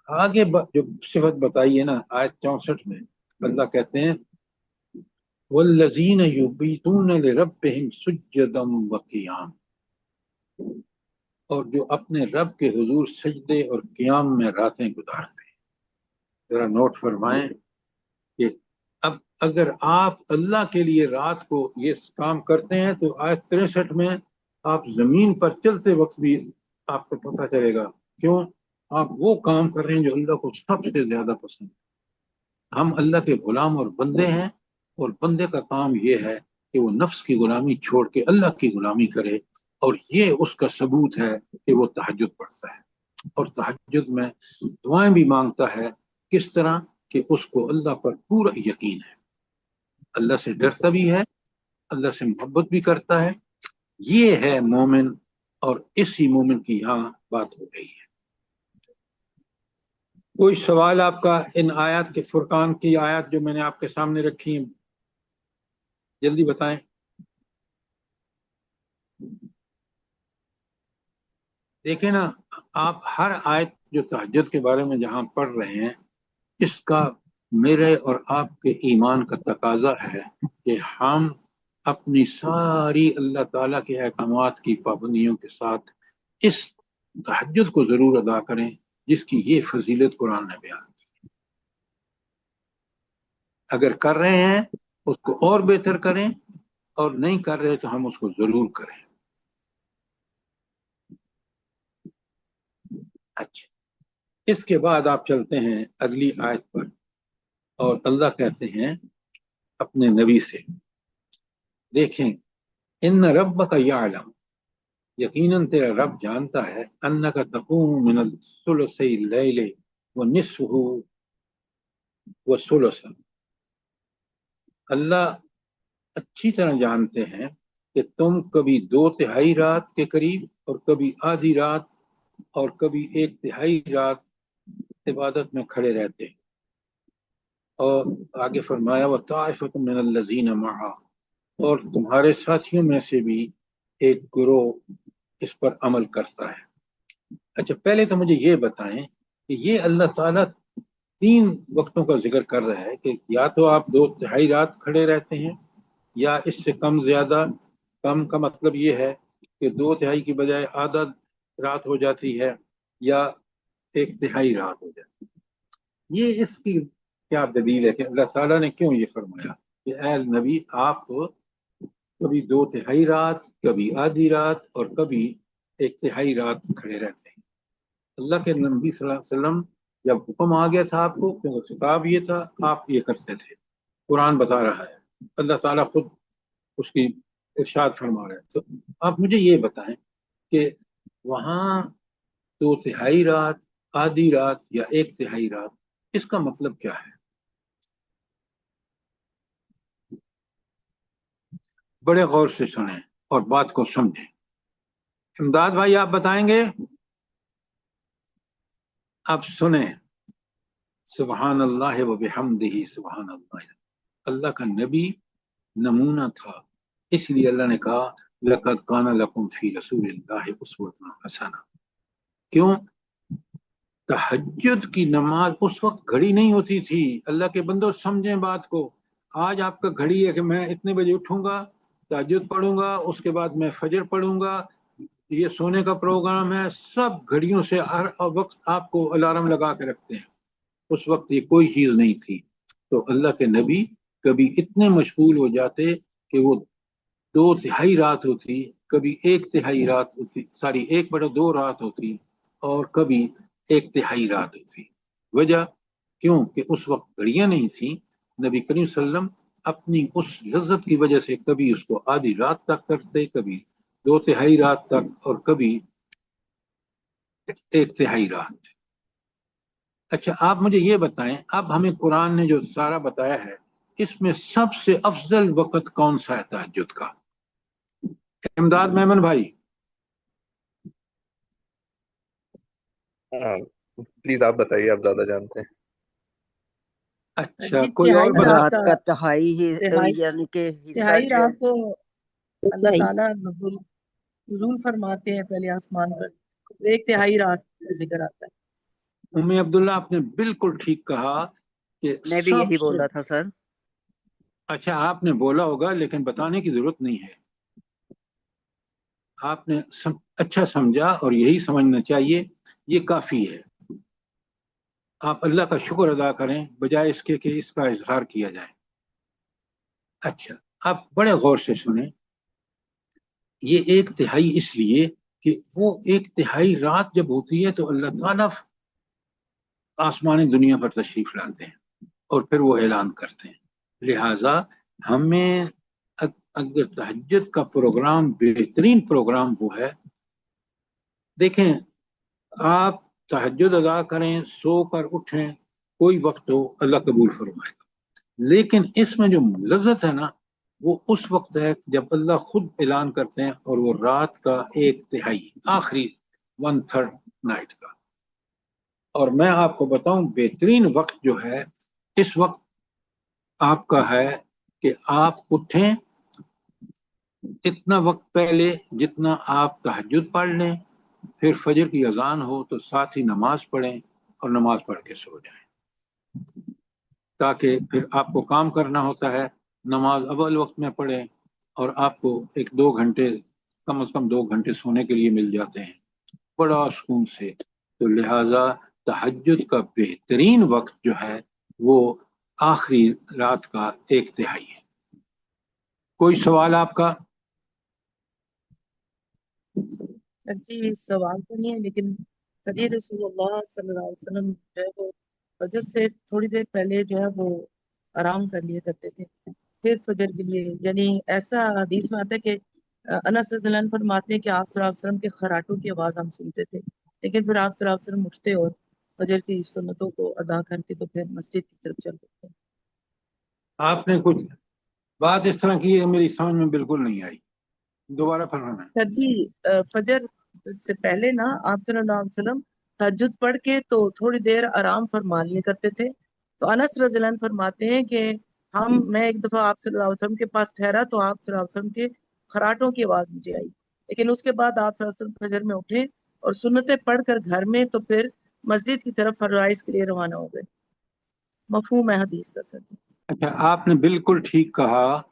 आगे जो सिफत बताई है ना आयत 64 में, अल्लाह कहते हैं वल्लज़ीन युबीतून लिरब्बिहिम सुज्जदम व क़ियाम, और जो अपने रब के हुजूर सजदे और क़ियाम में रातें गुजारते हैं। जरा नोट फरमाएं कि अब अगर आप अल्लाह के लिए रात को ये काम करते हैं तो आयत 63 में आप जमीन पर चलते वक्त भी आपको पता चलेगा क्यों आप वो काम कर रहे हैं जो अल्लाह को सबसे ज्यादा पसंद है। हम अल्लाह के गुलाम और बंदे हैं, और बंदे का काम ये है कि वो नफ्स की गुलामी छोड़ के अल्लाह की गुलामी करे, और ये उसका सबूत है कि वो तहज्जुद पढ़ता है और तहज्जुद में दुआएं भी मांगता है। किस तरह कि उसको अल्लाह पर पूरा यकीन है, अल्लाह से डरता भी है, अल्लाह से मोहब्बत भी करता है। ये है मोमिन, और इसी मोमिन की यहाँ बात हो रही है। कोई सवाल आपका इन आयत के, फुरकान की आयत जो मैंने आपके सामने रखी है, जल्दी बताएं। देखें ना, आप हर आयत जो तहज्जुद के बारे में जहां पढ़ रहे हैं, इसका मेरे और आपके ईमान का तकाजा है कि हम अपनी सारी अल्लाह ताला के अहकामात की पाबंदियों के साथ इस तहज्जुद को जरूर अदा करें जिसकी ये फजीलत कुरान ने बयान की। अगर कर रहे हैं उसको और बेहतर करें, और नहीं कर रहे तो हम उसको जरूर करें। अच्छा, इसके बाद आप चलते हैं अगली आयत पर, और अल्लाह कहते हैं अपने नबी से, देखें इन रब्बक यअलम, यकीनन तेरा रब जानता है, अन्नका तकूम मिनल सुलुसै लैल व निस्फहु व सुलुसा, अल्लाह अच्छी तरह जानते हैं कि तुम कभी 2/3 रात के करीब और कभी आधी रात और कभी 1/3 रात इबादत में खड़े रहते हैं। और आगे फरमाया व ताइफतुम मिनल लज़ीना मअह, और तुम्हारे साथियों में से भी एक गिरोह इस पर अमल करता है। अच्छा, पहले तो मुझे ये बताएं कि ये अल्लाह ताला तीन वक्तों का जिक्र कर रहा है कि या तो आप 2/3 रात खड़े रहते हैं, या इससे कम ज्यादा। कम का मतलब ये है कि 2/3 की बजाय आधा रात हो जाती है, या 1/3 रात हो जाती है। ये इसकी क्या दलील है कि अल्लाह ताला ने क्यों ये फरमाया कि ऐ नबी आप कभी 2/3 रात, कभी आधी रात और कभी 1/3 रात खड़े रहते हैं। अल्लाह के नबी सल्लल्लाहु अलैहि वसल्लम जब हुक्म आ गया था आपको, क्योंकि खिताब ये था, आप ये करते थे। कुरान बता रहा है, अल्लाह ताला खुद उसकी इरशाद फरमा रहे हैं। तो आप मुझे ये बताएं कि वहां 2/3 रात, आधी रात या 1/3 रात, इसका मतलब क्या है? बड़े गौर से सुने और बात को समझें। इमदाद भाई आप बताएंगे? आप सुने। सुबहान अल्लाह व बिहम्दिही सुबहान अल्लाह। अल्लाह का नबी नमूना था, इसलिए अल्लाह ने कहा लक़द काना लकुम फी रसूलिल्लाहि उस्वतुन हसना। क्यों? तहज्जुद की नमाज उस वक्त घड़ी नहीं होती थी। अल्लाह के बंदो समझें बात को। आज आपका घड़ी है कि मैं इतने बजे उठूंगा, तहज्जुद पढ़ूंगा, उसके बाद मैं फजर पढ़ूंगा, ये सोने का प्रोग्राम है। सब घड़ियों से हर वक्त आपको अलार्म लगा के रखते हैं। उस वक्त ये कोई चीज नहीं थी। तो अल्लाह के नबी कभी इतने मशगूल हो जाते कि वो 2/3 रात होती, कभी 1/3 रात होती, सॉरी 1/2 रात होती, और कभी 1/3 रात होती। वजह क्यों? कि उस वक्त घड़ियां नहीं थी। नबी करीम सल्लम अपनी उस लज्जत की वजह से कभी उसको आधी रात तक करते, कभी 2/3 रात तक, और कभी 1/3 रात। अच्छा, आप मुझे ये बताएं, अब हमें कुरान ने जो सारा बताया है, इसमें सबसे अफजल वक्त कौन सा है तहज्जुद का? इमदाद मेमन भाई। हाँ, प्लीज आप बताइए, आप ज्यादा जानते हैं। अच्छा, जी, कोई और तिहाई बता? रात रात का तिहाई ही तिहाई यानी कि हिस्सा तिहाई जो है। रात को अल्लाह ताला नुज़ूल फरमाते हैं पहले आसमान पर, तो 1/3 रात का जिक्र आता है। उम्मे अब्दुल्ला आपने बिल्कुल ठीक कहा कि मैं भी यही सबसे। बोला था सर। अच्छा, आपने बोला होगा, लेकिन बताने की जरूरत नहीं है। आपने अच्छा समझा, और यही समझना चाहिए, ये काफी है। आप अल्लाह का शुक्र अदा करें बजाय इसके कि इसका इजहार किया जाए। अच्छा, आप बड़े गौर से सुने। ये 1/3 इसलिए कि वो 1/3 रात जब होती है तो अल्लाह ताला आसमानी दुनिया पर तशरीफ लाते हैं और फिर वो ऐलान करते हैं। लिहाजा हमें अगर तहज्जुद का प्रोग्राम, बेहतरीन प्रोग्राम वो है। देखें, आप तहज्जुद अदा करें, सो कर उठें, कोई वक्त हो, अल्लाह कबूल फरमाएगा। लेकिन इसमें जो लज्जत है ना, वो उस वक्त है जब अल्लाह खुद ऐलान करते हैं, और वो रात का 1/3, आखिरी 1/3 नाइट का। और मैं आपको बताऊं, बेहतरीन वक्त जो है इस वक्त आपका है कि आप उठें इतना वक्त पहले जितना आप तहज्जुद पढ़ लें, फिर फजर की अजान हो तो साथ ही नमाज पढ़ें और नमाज पढ़ के सो जाएं, ताकि फिर आपको काम करना होता है। नमाज अव्वल वक्त में पढ़ें और आपको 1-2 घंटे, कम से कम 2 घंटे सोने के लिए मिल जाते हैं बड़ा सुकून से। तो लिहाजा तहज्जुद का बेहतरीन वक्त जो है वो आखिरी रात का 1/3 है। कोई सवाल आपका? जी, सवाल तो नहीं है, लेकिन कभी रसूलुल्लाह सल्लल्लाहु अलैहि वसल्लम जो है वो फजर से थोड़ी देर पहले जो है वो आराम कर लिया करते थे, फिर फजर के लिए, यानी ऐसा हदीस में आता है कि अनस रज़ियल्लाहु अन्हु फरमाते हैं कि आप सल्लल्लाहु अलैहि वसल्लम के खराटों की आवाज हम सुनते थे, लेकिन फिर आप सल्लल्लाहु अलैहि वसल्लम उठते और फजर की सुन्नतों को अदा करके तो फिर मस्जिद की तरफ चल पड़ते। आपने कुछ बात इस तरह की है, मेरी समझ में बिल्कुल नहीं आई, दोबारा फरमाना। सर जी, फजर से पहले ना आप सल्लल्लाहु अलैहि वसल्लम तहज्जुद पढ़ के तो थोड़ी देर आराम फरमा लिया करते थे। तो अनस रज़ियल्लाहु अन्हु फरमाते हैं कि मैं एक दफा आप सल्लल्लाहु अलैहि वसल्लम के पास ठहरा, तो आप सल्लल्लाहु अलैहि वसल्लम के खराटों की आवाज मुझे आई, लेकिन उसके बाद आप सल्लल्लाहु अलैहि वसल्लम फजर में उठे और सुन्नतें पढ़कर घर में तो फिर मस्जिद की तरफ फरवाइज के लिए रवाना हो गए। मफहूम है हदीस का सर जी। अच्छा, आपने बिल्कुल ठीक कहा।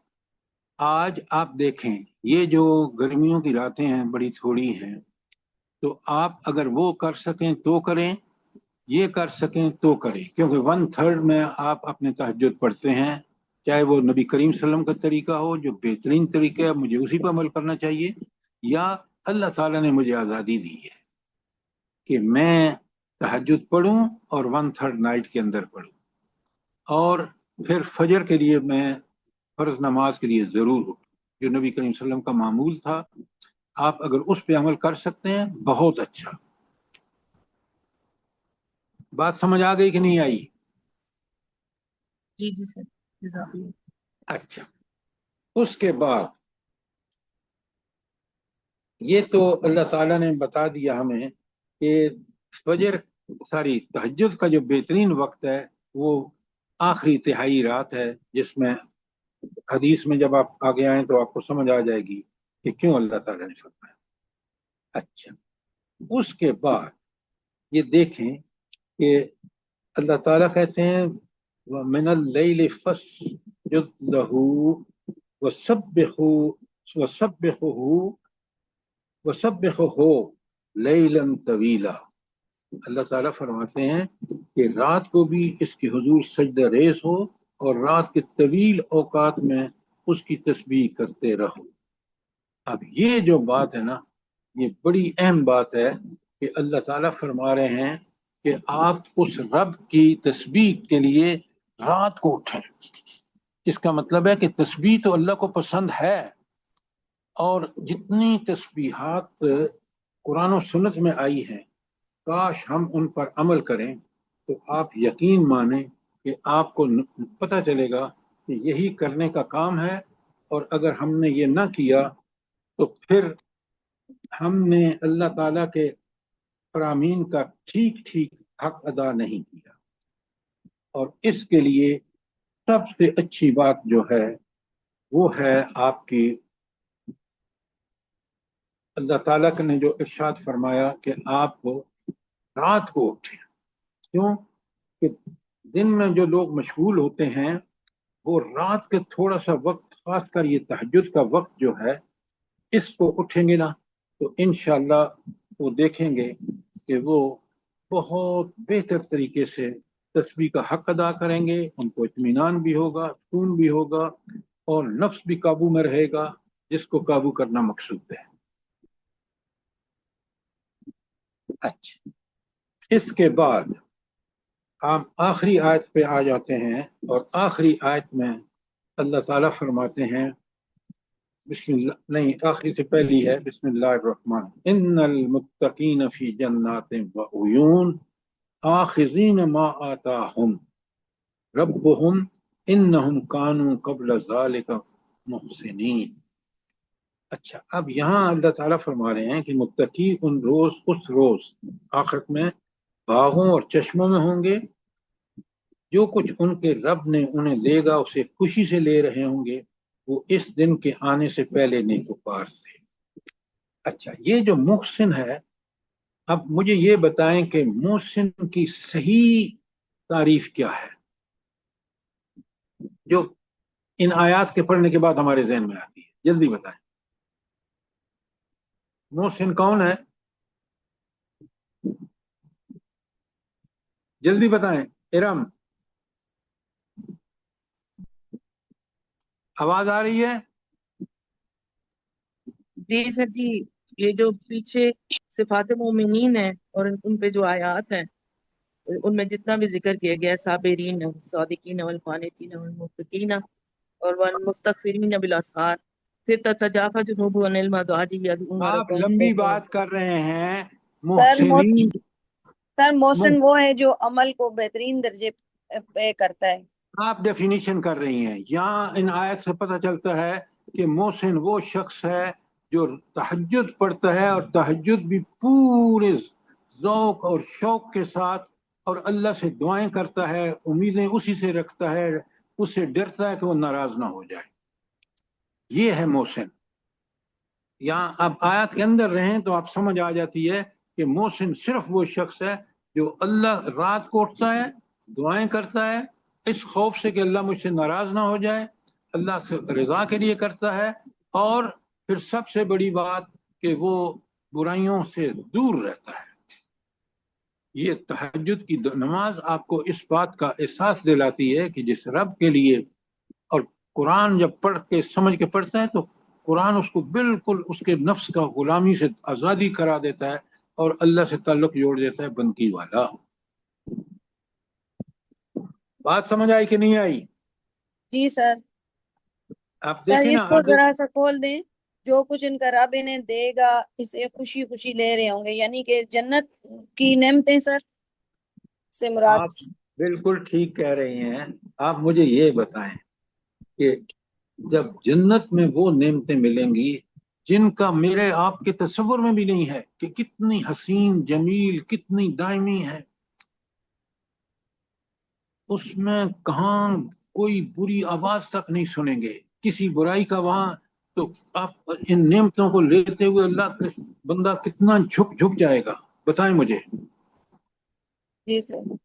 आज आप देखें, ये जो गर्मियों की रातें हैं बड़ी थोड़ी हैं, तो आप अगर वो कर सकें तो करें, ये कर सकें तो करें, क्योंकि 1/3 में आप अपने तहज्जुद पढ़ते हैं। चाहे वो नबी करीम सल्लल्लाहु अलैहि वसल्लम का तरीका हो जो बेहतरीन तरीका है, मुझे उसी पर अमल करना चाहिए, या अल्लाह ताला ने मुझे आज़ादी दी है कि मैं तहज्जुद पढ़ूं और 1/3 नाइट के अंदर पढ़ूं, और फिर फजर के लिए मैं फर्ज नमाज के लिए जरूर उठूं, जो नबी करीम सल्लल्लाहु अलैहि वसल्लम का मामूल था। आप अगर उस पे अमल कर सकते हैं बहुत अच्छा। बात समझ आ गई कि नहीं आई? जी जी सर, जज़ाकल्लाह। अच्छा, उसके बाद ये तो अल्लाह ताला ने बता दिया हमें कि फजर सारी तहज्जुद का जो बेहतरीन वक्त है वो आखिरी तिहाई रात है, जिसमें हदीस में जब आप आगे आए तो आपको समझ आ जाएगी कि क्यों अल्लाह ताला ने फरमाया। अच्छा, उसके बाद ये देखें कि अल्लाह ताला कहते हैं मिनल लैलि फस्जुद लहू वसब्बिहू वसब्बिहू लैलन तवीला। अल्लाह ताला फरमाते हैं कि रात को भी इसकी हुजूर सजदा रेज़ हो और रात के तवील औकात में उसकी तस्बीह करते रहो। अब ये जो बात है ना, ये बड़ी अहम बात है कि अल्लाह ताला फरमा रहे हैं कि आप उस रब की तस्बीह के लिए रात को उठें। इसका मतलब है कि तस्बीह तो अल्लाह को पसंद है, और जितनी तस्बीहात कुरान और सुन्नत में आई हैं, काश हम उन पर अमल करें, तो आप यकीन माने कि आपको पता चलेगा कि यही करने का काम है। और अगर हमने ये ना किया तो फिर हमने अल्लाह ताला के फरामीन का ठीक ठीक हक अदा नहीं किया। और इसके लिए सबसे अच्छी बात जो है वो है आपकी, अल्लाह ताला ने जो इरशाद फरमाया कि आप रात को उठें। क्यों? कि दिन में जो लोग मशगूल होते हैं वो रात के थोड़ा सा वक्त, खासकर ये तहज्जुद का वक्त जो है, इसको उठेंगे ना तो इंशाअल्लाह वो देखेंगे कि वो बहुत बेहतर तरीके से तस्बीह का हक अदा करेंगे। उनको इत्मीनान भी होगा, सुकून भी होगा, और नफ्स भी काबू में रहेगा, जिसको काबू करना मकसूद है। अच्छा, इसके बाद हम आखिरी आयत पे आ जाते हैं, और आखिरी आयत में अल्लाह ताला फरमाते हैं, बिस्मिल्लाह नहीं, आखिरी से पहली है, बिस्मिल्लाहिर्रहमान, इन्नल मुत्तकीन फी जन्नातिन व उयून आखिज़ीन मा आताहुम रब्बुहुम इन्नहुम कानू क़ब्ल ज़ालिका मुहसिनीन। अच्छा, अब यहाँ अल्लाह ताला फरमा रहे हैं कि मुत्तकी उस रोज आखिरत में बागों और चश्मों में होंगे, जो कुछ उनके रब ने उन्हें देगा उसे खुशी से ले रहे होंगे, वो इस दिन के आने से पहले नेकुकार थे। अच्छा, ये जो मुहसिन है, अब मुझे ये बताएं कि मुहसिन की सही तारीफ क्या है, जो इन आयात के पढ़ने के बाद हमारे जहन में आती है। जल्दी बताएं, मुहसिन कौन है? जल्दी बताएं। इरम, आवाज आ रही है? जी सर जी, ये जो पीछे सिफात मोमिनीन है और उन पे जो आयात हैं उनमें जितना भी जिक्र किया गया है, साबिरीन सादिकीन वल कानितीन वल मुत्तकीन और वल मुस्तगफिरीन बिल असहार, फिर ततजाफा जुनूबुहुम अनिल मदाजि'i यदऊन आप रब्बहुम लंबी खौफन। बात कर रहे हैं। सर मुहसिनीन मोहसिन वो है जो अमल को बेहतरीन दर्जे पे करता है। आप डेफिनेशन कर रही हैं। यहाँ इन आयत से पता चलता है कि मोहसिन वो शख्स है जो तहज्जुद पढ़ता है, और तहज्जुद भी पूरे ज़ौक और शौक के साथ, और अल्लाह से दुआएं करता है, उम्मीदें उसी से रखता है, उससे डरता है कि वो नाराज ना हो जाए। ये है मोहसिन। यहाँ अब आयत के अंदर रहें तो आप समझ आ जाती है कि मोहसिन सिर्फ वो शख्स है जो अल्लाह रात को उठता है, दुआएं करता है, इस खौफ से कि अल्लाह मुझसे नाराज ना हो जाए, अल्लाह से रजा के लिए करता है। और फिर सबसे बड़ी बात कि वो बुराइयों से दूर रहता है। ये तहज्जुद की नमाज आपको इस बात का एहसास दिलाती है कि जिस रब के लिए, और कुरान जब पढ़ के समझ के पढ़ता है तो कुरान उसको बिल्कुल उसके नफ्स का गुलामी से आज़ादी करा देता है और अल्लाह से ताल्लुक जोड़ देता है बंदगी वाला। बात समझ आई कि नहीं आई? जी सर। आप सर देखें ना, इसको जरा सा खोल दें। जो कुछ इनका रब इन्हें देगा इसे खुशी खुशी ले रहे होंगे, यानी कि जन्नत की नेमतें सर से मुराद। आप बिल्कुल ठीक कह रही हैं। आप मुझे ये बताएं कि जब जन्नत में वो नेमतें मिलेंगी जिनका मेरे आपके तस्वुर में भी नहीं है कि कितनी हसीन जमील, कितनी दायमी है, उसमें कहाँ कोई बुरी आवाज तक नहीं सुनेंगे, किसी बुराई का वहां। तो आप इन नेमतों को लेते हुए अल्लाह के बंदा कितना झुक झुक जाएगा, बताएं मुझे। जी सर।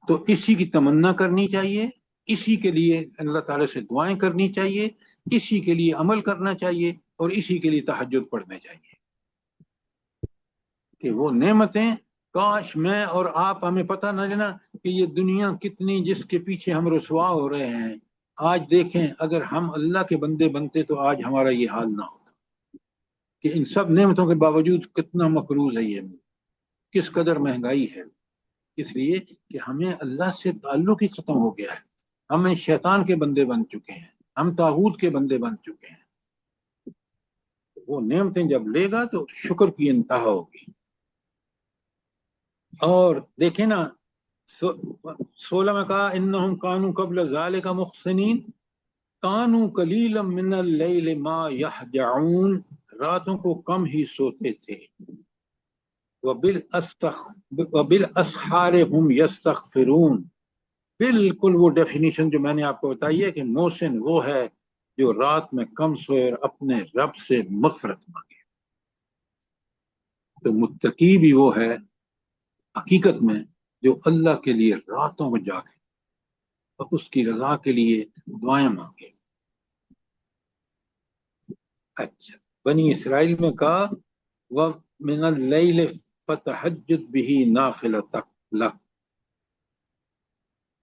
तो इसी की तमन्ना करनी चाहिए, इसी के लिए अल्लाह ताला से दुआएं करनी चाहिए, इसी के लिए अमल करना चाहिए और इसी के लिए तहज्जुद पढ़ने चाहिए कि वो नेमतें, काश मैं और आप, हमें पता न लेना कि ये दुनिया कितनी, जिसके पीछे हम रुसवा हो रहे हैं। आज देखें, अगर हम अल्लाह के बंदे बनते तो आज हमारा ये हाल ना होता कि इन सब नेमतों के बावजूद कितना मकरूज है ये, किस कदर महंगाई है। इसलिए कि हमें अल्लाह से ताल्लुक ही खत्म हो गया है, हमें शैतान के बंदे बन चुके हैं, हम तागूत के बंदे बन चुके हैं। वो नेमतें जब लेगा तो शुक्र की इंतहा होगी। और देखें ना, 16 में कहा इन्नहुम कानू कब्ल ज़ालिका मुहसिनीन कानू कलीलन मिनल लैल मा यहजऊन, रातों को कम ही सोते थे। वबिल अस्हार हुम यस्तगफिरून, बिल्कुल वो डेफिनेशन जो मैंने आपको बताई है कि मोहसिन वो है जो रात में कम सोए और अपने रब से मग़फ़िरत मांगे। तो मुत्तकी भी वो है हकीकत में जो अल्लाह के लिए रातों में जागे और उसकी रजा के लिए दुआएं मांगे। अच्छा, बनी इसराइल में कहा वह मिनल लैल फतहज्जद बिही नाफिलतक लक,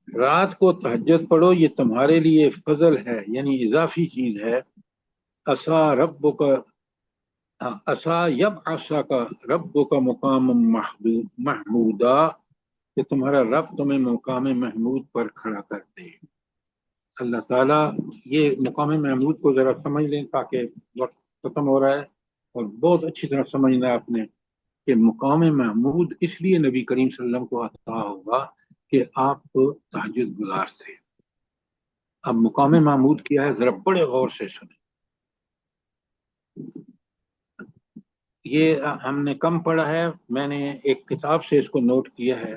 रात को तहज्जुद पढ़ो, ये तुम्हारे लिए फजल है, यानी इजाफी चीज है। असा रब्बु का, असा यब असा का रब्बु का मुकाम महमूदा, कि तुम्हारा रब तुम्हें मुकाम महमूद पर खड़ा कर दे। अल्लाह ताला, ये मुकाम महमूद को जरा समझ लें ताकि वक्त खत्म हो रहा है, और बहुत अच्छी तरह समझना है आपने कि मुकाम महमूद इसलिए नबी करीम सल्लल्लाहु अलैहि वसल्लम को अता होगा कि आप तहज्जुद गुजार थे। अब मुकाम महमूद क्या है, जरा बड़े गौर से सुने। ये हमने कम पढ़ा है, मैंने एक किताब से इसको नोट किया है,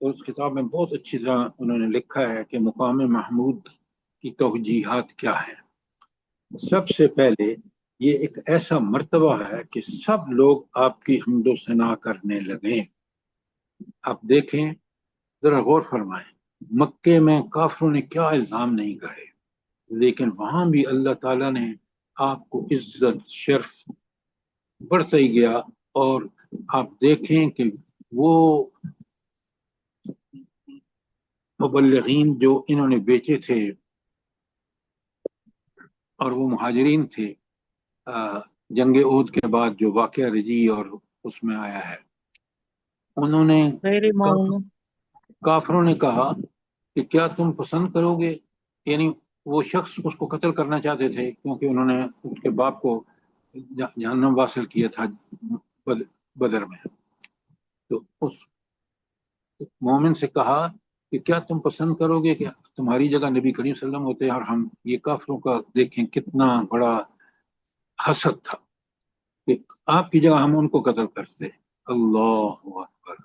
और उस किताब में बहुत अच्छी तरह उन्होंने लिखा है कि मुकाम महमूद की तौजीहात क्या है। सबसे पहले ये एक ऐसा मर्तबा है कि सब लोग आपकी हम्दो सना करने लगे। आप देखें, जरा गौर फरमाएं, मक्के में काफिरों ने क्या इल्जाम नहीं गढ़े, लेकिन वहां भी अल्लाह ताला ने आपको इज्जत शर्फ बढ़ता ही गया। और आप देखें कि वो मुबल्लिगीन जो इन्होंने बेचे थे और वो मुहाजिरीन थे, जंग ओद के बाद जो वाकया रजी और उसमें आया है, उन्होंने काफिरों ने कहा कि क्या तुम पसंद करोगे, यानी वो शख्स उसको कत्ल करना चाहते थे क्योंकि उन्होंने उसके बाप को जहन्नम वासिल किया था बदर में। तो उस मोमिन से कहा कि क्या तुम पसंद करोगे कि तुम्हारी जगह नबी करीम सल्लल्लाहु अलैहि वसल्लम होते और हम, ये काफिरों का देखें कितना बड़ा हसद था कि आपकी जगह हम उनको कत्ल करते। अल्लाह अकबर,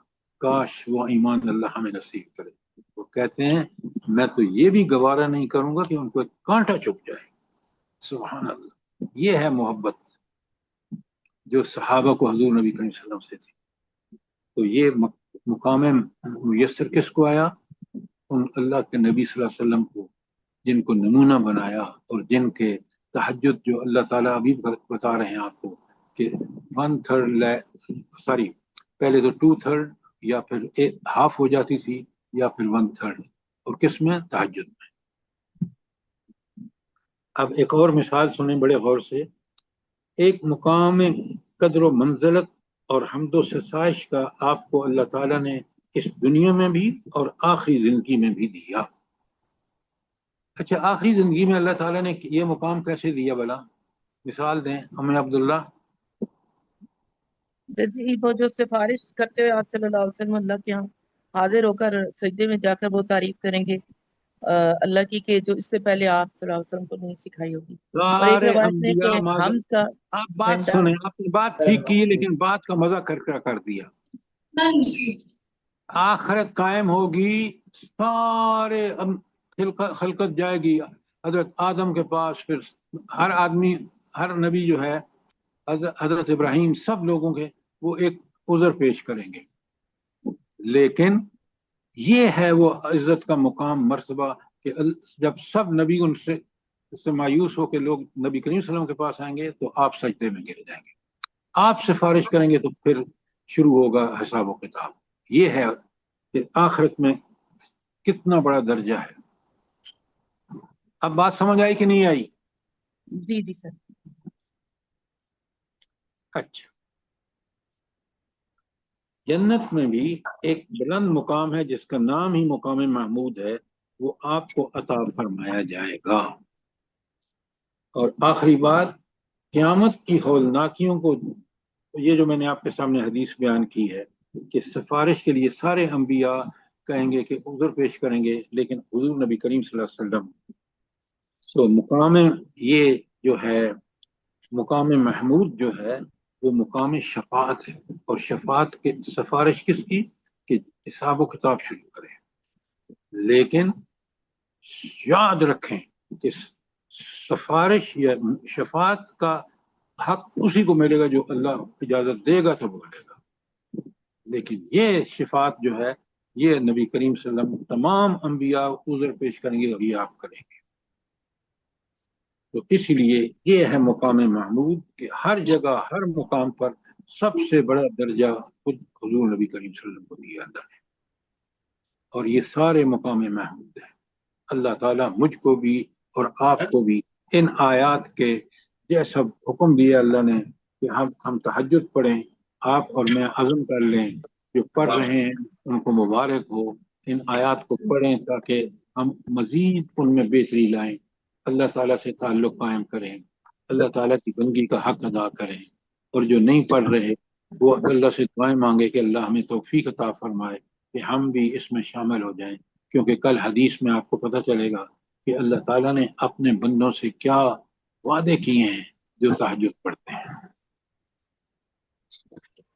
काश वो ईमान अल्लाह हमें नसीब करे। वो कहते हैं मैं तो ये भी गवारा नहीं करूंगा कि उनको एक कांटा चुभ जाए। सुभान अल्लाह, ये है मोहब्बत जो सहाबा को हजूर नबी करीम सल्लल्लाहु अलैहि वसल्लम से थी। तो ये मुकाम मुयस्सर किसको आया? उन अल्लाह के नबी सल्लल्लाहु अलैहि वसल्लम को, जिनको नमूना बनाया और जिनके तहज्जुद जो अल्लाह ताला अभी बता रहे हैं आपको कि 1/3 पहले तो 2/3 या फिर हाफ हो जाती थी या फिर 1/3, और किस में? तहज्जुद में। अब एक और मिसाल सुने बड़े गौर से। एक मुकाम कदर व मंजिलत और हम्दो ससाइश का आपको अल्लाह ताला ने इस दुनिया में भी और आखिरी जिंदगी में भी दिया। अच्छा, आखिरी जिंदगी में अल्लाह ताला ने ये मुकाम कैसे दिया भला? मिसाल दें अम्मे अब्दुल्ला। जी, वो जो सिफारिश करते हुए आप सल्लल्लाहु अलैहि वसल्लम अल्लाह के यहाँ हाजिर होकर सजदे में जाकर वो तारीफ करेंगे अल्लाह की, कि जो इससे पहले आप सल्लल्लाहु अलैहि वसल्लम को नहीं सिखाई होगी। और एक सारे रवायत में अंबिया कि हम का आप बात झंडा, सुने, आपने बात ठीक की लेकिन बात का मजा कर दिया। आखिरत कायम होगी, सारे खलकत जाएगी हजरत आदम के पास, फिर हर आदमी, हर नबी जो है, हजरत इब्राहिम, सब लोगों के वो एक उज़र पेश करेंगे। लेकिन ये है वो इज्जत का मुकाम, मर्तबा, कि जब सब नबी उनसे मायूस होकर लोग नबी करीम सल्लल्लाहु अलैहि वसल्लम के पास आएंगे तो आप सजदे में गिर जाएंगे, आप सिफारिश करेंगे तो फिर शुरू होगा हिसाब व किताब। ये है कि आखिरत में कितना बड़ा दर्जा है। अब बात समझ आई कि नहीं आई? जी जी सर। अच्छा, जन्नत में भी एक बुलंद मुकाम है जिसका नाम ही मुकाम महमूद है, वो आपको अता फरमाया जाएगा। और आखिरी बात, क़यामत की हौलनाकियों को, ये जो मैंने आपके सामने हदीस बयान की है कि सिफारिश के लिए सारे अंबिया कहेंगे कि उज़र पेश करेंगे, लेकिन हुजूर नबी करीम सल्लल्लाहु अलैहि वसल्लम, तो मुकाम ये जो है मुकाम महमूद जो है वो मुकाम शफाअत है। और शफाअत के सिफारिश किसकी? कि हिसाब व किताब शुरू करें। लेकिन याद रखें कि सिफारिश या शफाअत का हक उसी को मिलेगा जो अल्लाह इजाजत देगा तो बोलेगा। लेकिन ये शफाअत जो है ये नबी करीम सल्लल्लाहु अलैहि वसल्लम तमाम अंबिया उज़र पेश करेंगे और ये आप करेंगे। तो इसलिए ये है मुकाम महमूद कि हर जगह हर मुकाम पर सबसे बड़ा दर्जा खुद हुजूर नबी करीम सल्लल्लाहु अलैहि वसल्लम को दिया जाता है। और ये सारे मुकाम महमूद है। अल्लाह ताला मुझको भी और आपको भी इन आयात के जैसा हुक्म दिया अल्लाह ने कि हम तहज्जुद पढ़ें, आप और मैं अज़म कर लें, जो पढ़ रहे हैं उनको मुबारक हो, इन आयात को पढ़ें ताकि हम मजीद उनमें बेहतरी लाएं, अल्लाह ताला से ताल्लुक़ कायम करें, अल्लाह ताला की बंदगी का हक अदा करें। और जो नहीं पढ़ रहे वो अल्लाह से दुआएं मांगे कि अल्लाह हमें तौफीक अता फरमाए कि हम भी इसमें शामिल हो जाएं। क्योंकि कल हदीस में आपको पता चलेगा कि अल्लाह ताला ने अपने बंदों से क्या वादे किए हैं जो तहज्जुद पढ़ते हैं।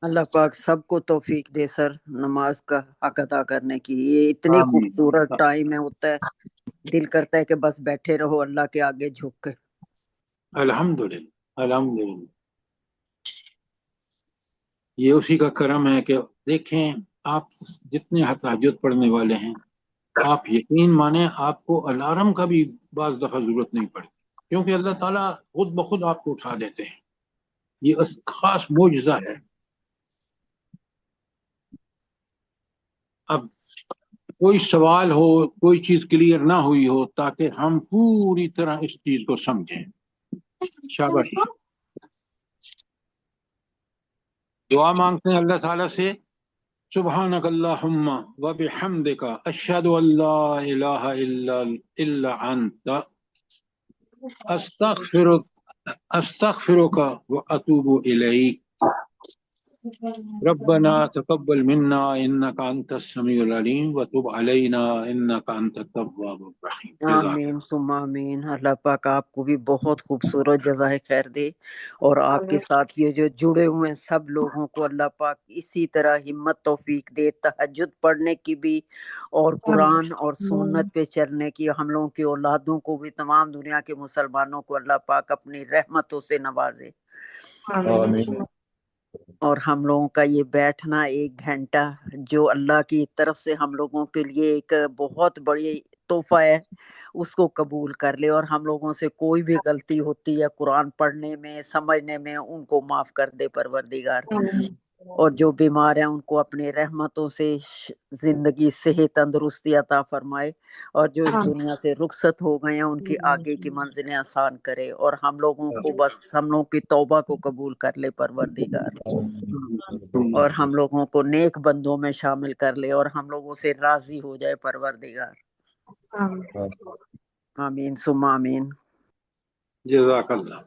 अल्लाह पाक सबको तौफीक दे सर नमाज का हक अदा करने की। ये इतनी आमीन। खूबसूरत टाइम है, होता है दिल करता है कि बस बैठे रहो अल्लाह के आगे झुक के। अल्हम्दुलिल्लाह, अल्हम्दुलिल्लाह, ये उसी का करम है कि देखें आप जितने तहज्जुद पढ़ने वाले हैं, आप यकीन माने आपको अलार्म का भी बाज़ दफा जरूरत नहीं पड़ती, क्योंकि अल्लाह ताला खुद ब खुद आपको उठा देते हैं। ये खास मोजज़ा है। अब कोई सवाल हो, कोई चीज क्लियर ना हुई हो, ताकि हम पूरी तरह इस चीज को समझें। शाबाशी। दुआ मांगते हैं अल्लाह ताला से, सुब्हानक अल्लाहुम्मा व बिहम्दिका अशहदु अल्ला इलाहा इल्ला अंता अस्तगफिरुका व अतूबु इलैक रब्बना तकब्बल मिन्ना इन्नका अंतस समीउल अलीम व तुब अलैना इन्नका अंतत तव्वाबुर रहीम। आमीन सुम्मा आमीन। अल्लाह पाक आपको भी बहुत खूबसूरत जज़ाए खैर दे, और आपके साथ ये जो जुड़े हुए हैं सब लोगों को अल्लाह पाक इसी तरह हिम्मत तौफीक दे, तहज्जुद पढ़ने की भी और कुरान और सुन्नत पे चलने की। हम लोगों की औलादों को भी, तमाम दुनिया के मुसलमानों को अल्लाह पाक अपनी रहमतों से नवाजे। आमीन। اور ہم لوگوں کا یہ بیٹھنا 1 گھنٹہ جو اللہ کی طرف سے ہم لوگوں کے لیے ایک بہت بڑی تحفہ ہے، اس کو قبول کر لے، اور ہم لوگوں سے کوئی بھی غلطی ہوتی ہے قرآن پڑھنے میں، سمجھنے میں، ان کو معاف کر دے پروردگار، اور جو بیمار ہیں ان کو اپنی رحمتوں سے زندگی، صحت، تندرستی عطا فرمائے، اور جو اس دنیا سے رخصت ہو گئے ہیں ان کی آگے کی منزلیں آسان کرے، اور ہم لوگوں کو بس ہم لوگوں کی توبہ کو قبول کر لے پروردگار، اور ہم لوگوں کو نیک بندوں میں شامل کر لے، اور ہم لوگوں سے راضی ہو جائے پروردگار۔ آمین ثم آمین۔ جزاک اللہ۔